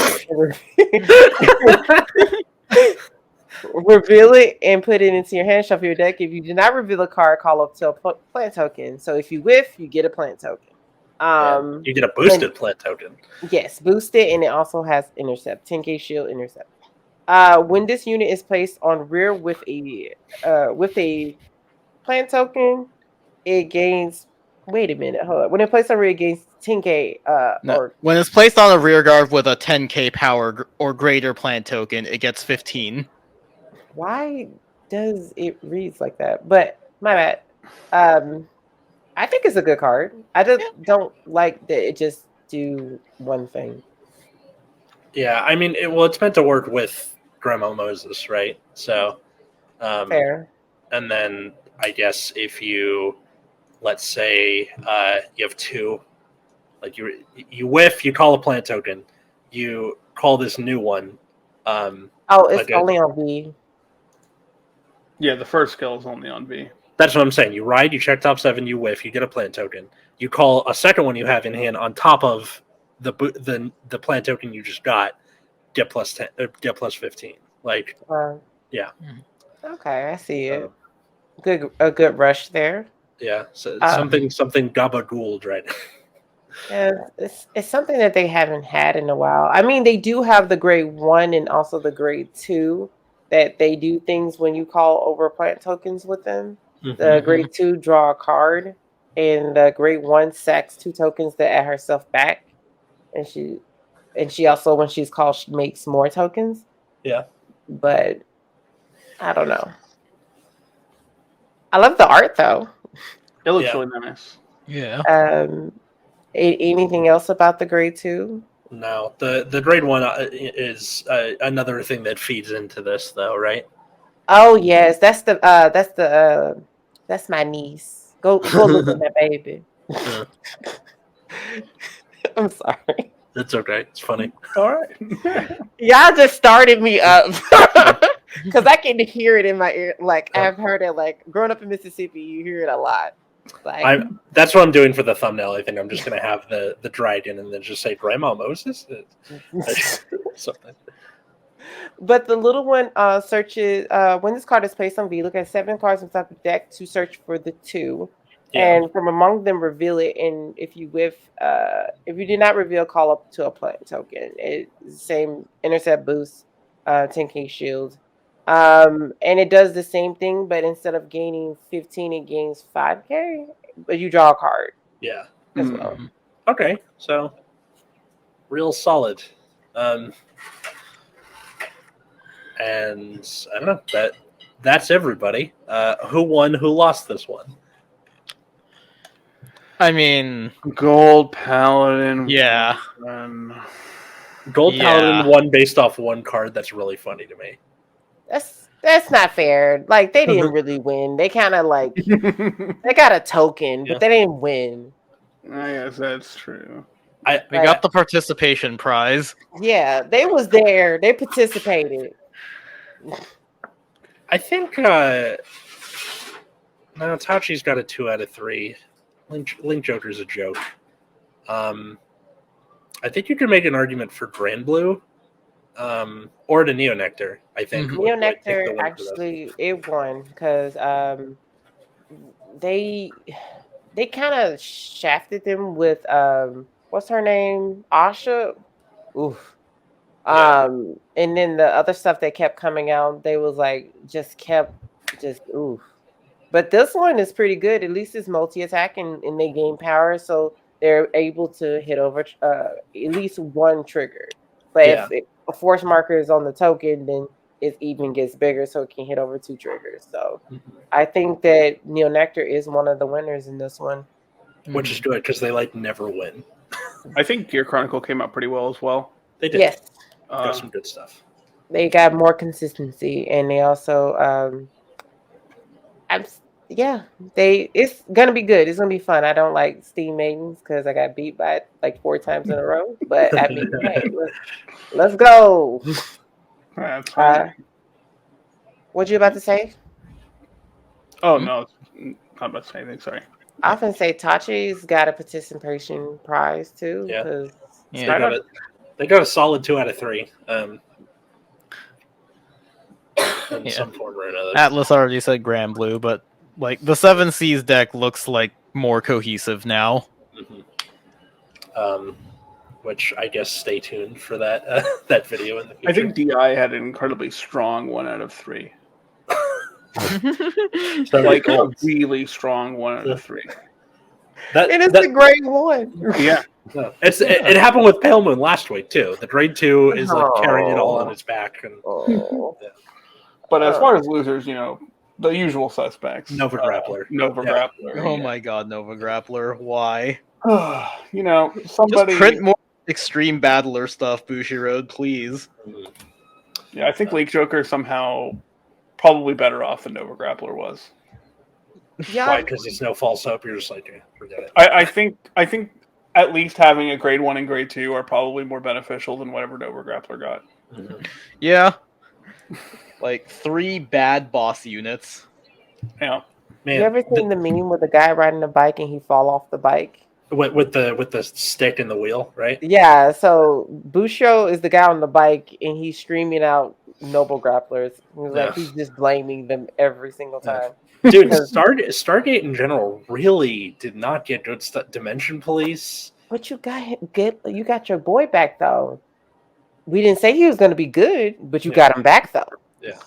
Reveal it and put it into your hand, shuffle your deck. If you do not reveal a card, call up to a plant token. So if you whiff, you get a plant token. You get a boosted plant token. Yes, boosted, and it also has intercept, 10k shield intercept. When this unit is placed on rear with a plant token, it gains. Wait a minute, hold on. When it placed on rear, it gains 10k. When it's placed on a rear guard with a 10k power or greater plant token, it gets 15. Why does it read like that? But my bad. I think it's a good card. I just don't like that it just do one thing. Yeah, I mean, it's meant to work with Grandma Moses, right? So, Fair. And then I guess if you, let's say, you have 2, like you whiff, you call a plant token, you call this new one. It's only on V. Yeah, the first skill is only on V. That's what I'm saying. You ride, you check top 7, you whiff, you get a plant token. You call a second one you have in hand on top of the plant token you just got. Get plus 10, get plus 15. Like, yeah. Okay, I see it. A good rush there. Yeah, so something gabagooled, right? Yeah, it's something that they haven't had in a while. I mean, they do have the grade 1 and also the grade 2 that they do things when you call over plant tokens with them. Mm-hmm. The grade 2 draw a card, and the grade 1 sacks 2 tokens that add herself back, and she also, when she's called, she makes more tokens. Yeah, but I don't know. I love the art though. It looks really nice. Yeah. Anything else about the grade 2? No, the grade 1 is another thing that feeds into this, though, right? Oh yes, that's my niece. Go look at that baby. Yeah. I'm sorry. It's okay. It's funny. All right. Y'all just started me up because I can hear it in my ear. Like I've heard it. Like growing up in Mississippi, you hear it a lot. Like, that's what I'm doing for the thumbnail. I think I'm just gonna have the dragon and then just say Grandma Moses. Something. But the little one searches when this card is placed on V. Look at 7 cards on top of the deck to search for the 2. Yeah. And from among them, reveal it. And if you did not reveal, call up to a plant token. It's the same intercept boost, 10k shield. And it does the same thing, but instead of gaining 15, it gains 5k. But you draw a card. Yeah. As well. Okay, so real solid. And I don't know, that's everybody. Who won? Who lost this one? I mean, Gold Paladin. Yeah. Gold Paladin won based off one card. That's really funny to me. That's not fair. Like they didn't really win. They kind of like they got a token, but they didn't win. I guess that's true. We got the participation prize. Yeah, they was there. They participated. I think no, Tachi's got a 2 out of 3. Link Joker's a joke. I think you could make an argument for Grand Blue, or the Neonectar. I think Neonectar actually it won because they kind of shafted them with what's her name, Asha. Oof. And then the other stuff that kept coming out, they was like just oof. But this one is pretty good. At least it's multi-attack and they gain power. So they're able to hit over at least one trigger. But if a force marker is on the token, then it even gets bigger, so it can hit over 2 triggers. So I think that Neonectar is one of the winners in this one. Which is good, because they never win. I think Gear Chronicle came out pretty well as well. They did. Yes. Got some good stuff. They got more consistency, and they also it's gonna be good. It's gonna be fun. I don't like Steam Maidens because I got beat by it like 4 times in a row. But I mean, hey, let's go. What you about to say? Oh no, not about to say anything. Sorry. I often say Tachi's got a participation prize too. Yeah, they got a solid 2 out of 3. In some form or another. Atlas already said Grand Blue, but like the 7 Seas deck looks like more cohesive now. Which I guess stay tuned for that that video in the future. I think DI had an incredibly strong 1 out of 3. So like a really strong 1 out of 3. It is the grade 1. Yeah. It happened with Pale Moon last week too. The grade 2 is carrying it all on its back. And, But as far as losers, the usual suspects. Nova Grappler. Grappler. Oh my god, Nova Grappler. Why? Somebody... Just print more Extreme Battler stuff, Bushiroad, please. Yeah, I think Lake Joker somehow probably better off than Nova Grappler was. Yeah. Why? Because it's no false hope. You're just like, forget it. I think at least having a grade 1 and grade 2 are probably more beneficial than whatever Nova Grappler got. Yeah. Like 3 bad boss units. Yeah. Man, you ever seen the meme with a guy riding a bike and he fall off the bike? With the stick and the wheel, right? Yeah, so Busho is the guy on the bike and he's screaming out Noble Grapplers. He's just blaming them every single time. Dude, Stargate in general really did not get good stuff. Dimension Police. But you got your boy back though. We didn't say he was going to be good, but you got him back though. Yeah.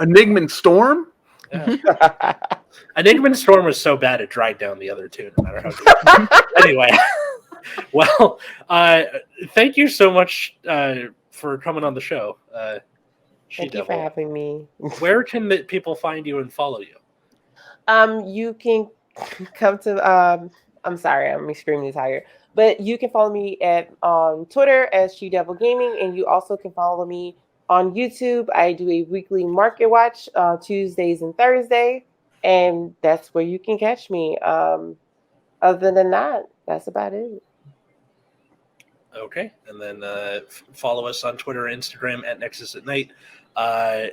Enigma Storm? Yeah. Enigma Storm was so bad it dragged down the other 2, no matter how good. Anyway, well, thank you so much for coming on the show. Thank you for having me. Where can the people find you and follow you? You can come to I'm sorry, I'm extremely tired. But you can follow me on Twitter as SheDevilGaming, and you also can follow me on YouTube. I do a weekly market watch Tuesdays and Thursdays, and that's where you can catch me. Other than that, that's about it. Okay, and then follow us on Twitter and Instagram at Nexus at Night.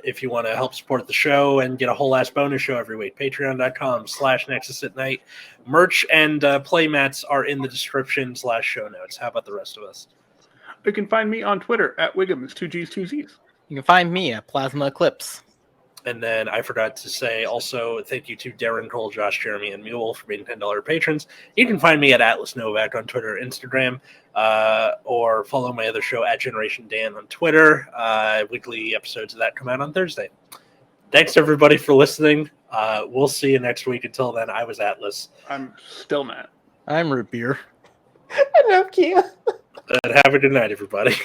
If you want to help support the show and get a whole ass bonus show every week, patreon.com/Nexus at Night. Merch and playmats are in the description/show notes. How about the rest of us? You can find me on Twitter at Wiggums, 2 G's, 2 Z's. You can find me at Plasma Eclipse. And then I forgot to say also thank you to Darren, Cole, Josh, Jeremy, and Mewwill for being $10 patrons. You can find me at Atlas Novak on Twitter and Instagram, or follow my other show at Generation Dan on Twitter. Weekly episodes of that come out on Thursday. Thanks, everybody, for listening. We'll see you next week. Until then, I was Atlas. I'm still Matt. I'm Root Beer. I love you. And have a good night, everybody.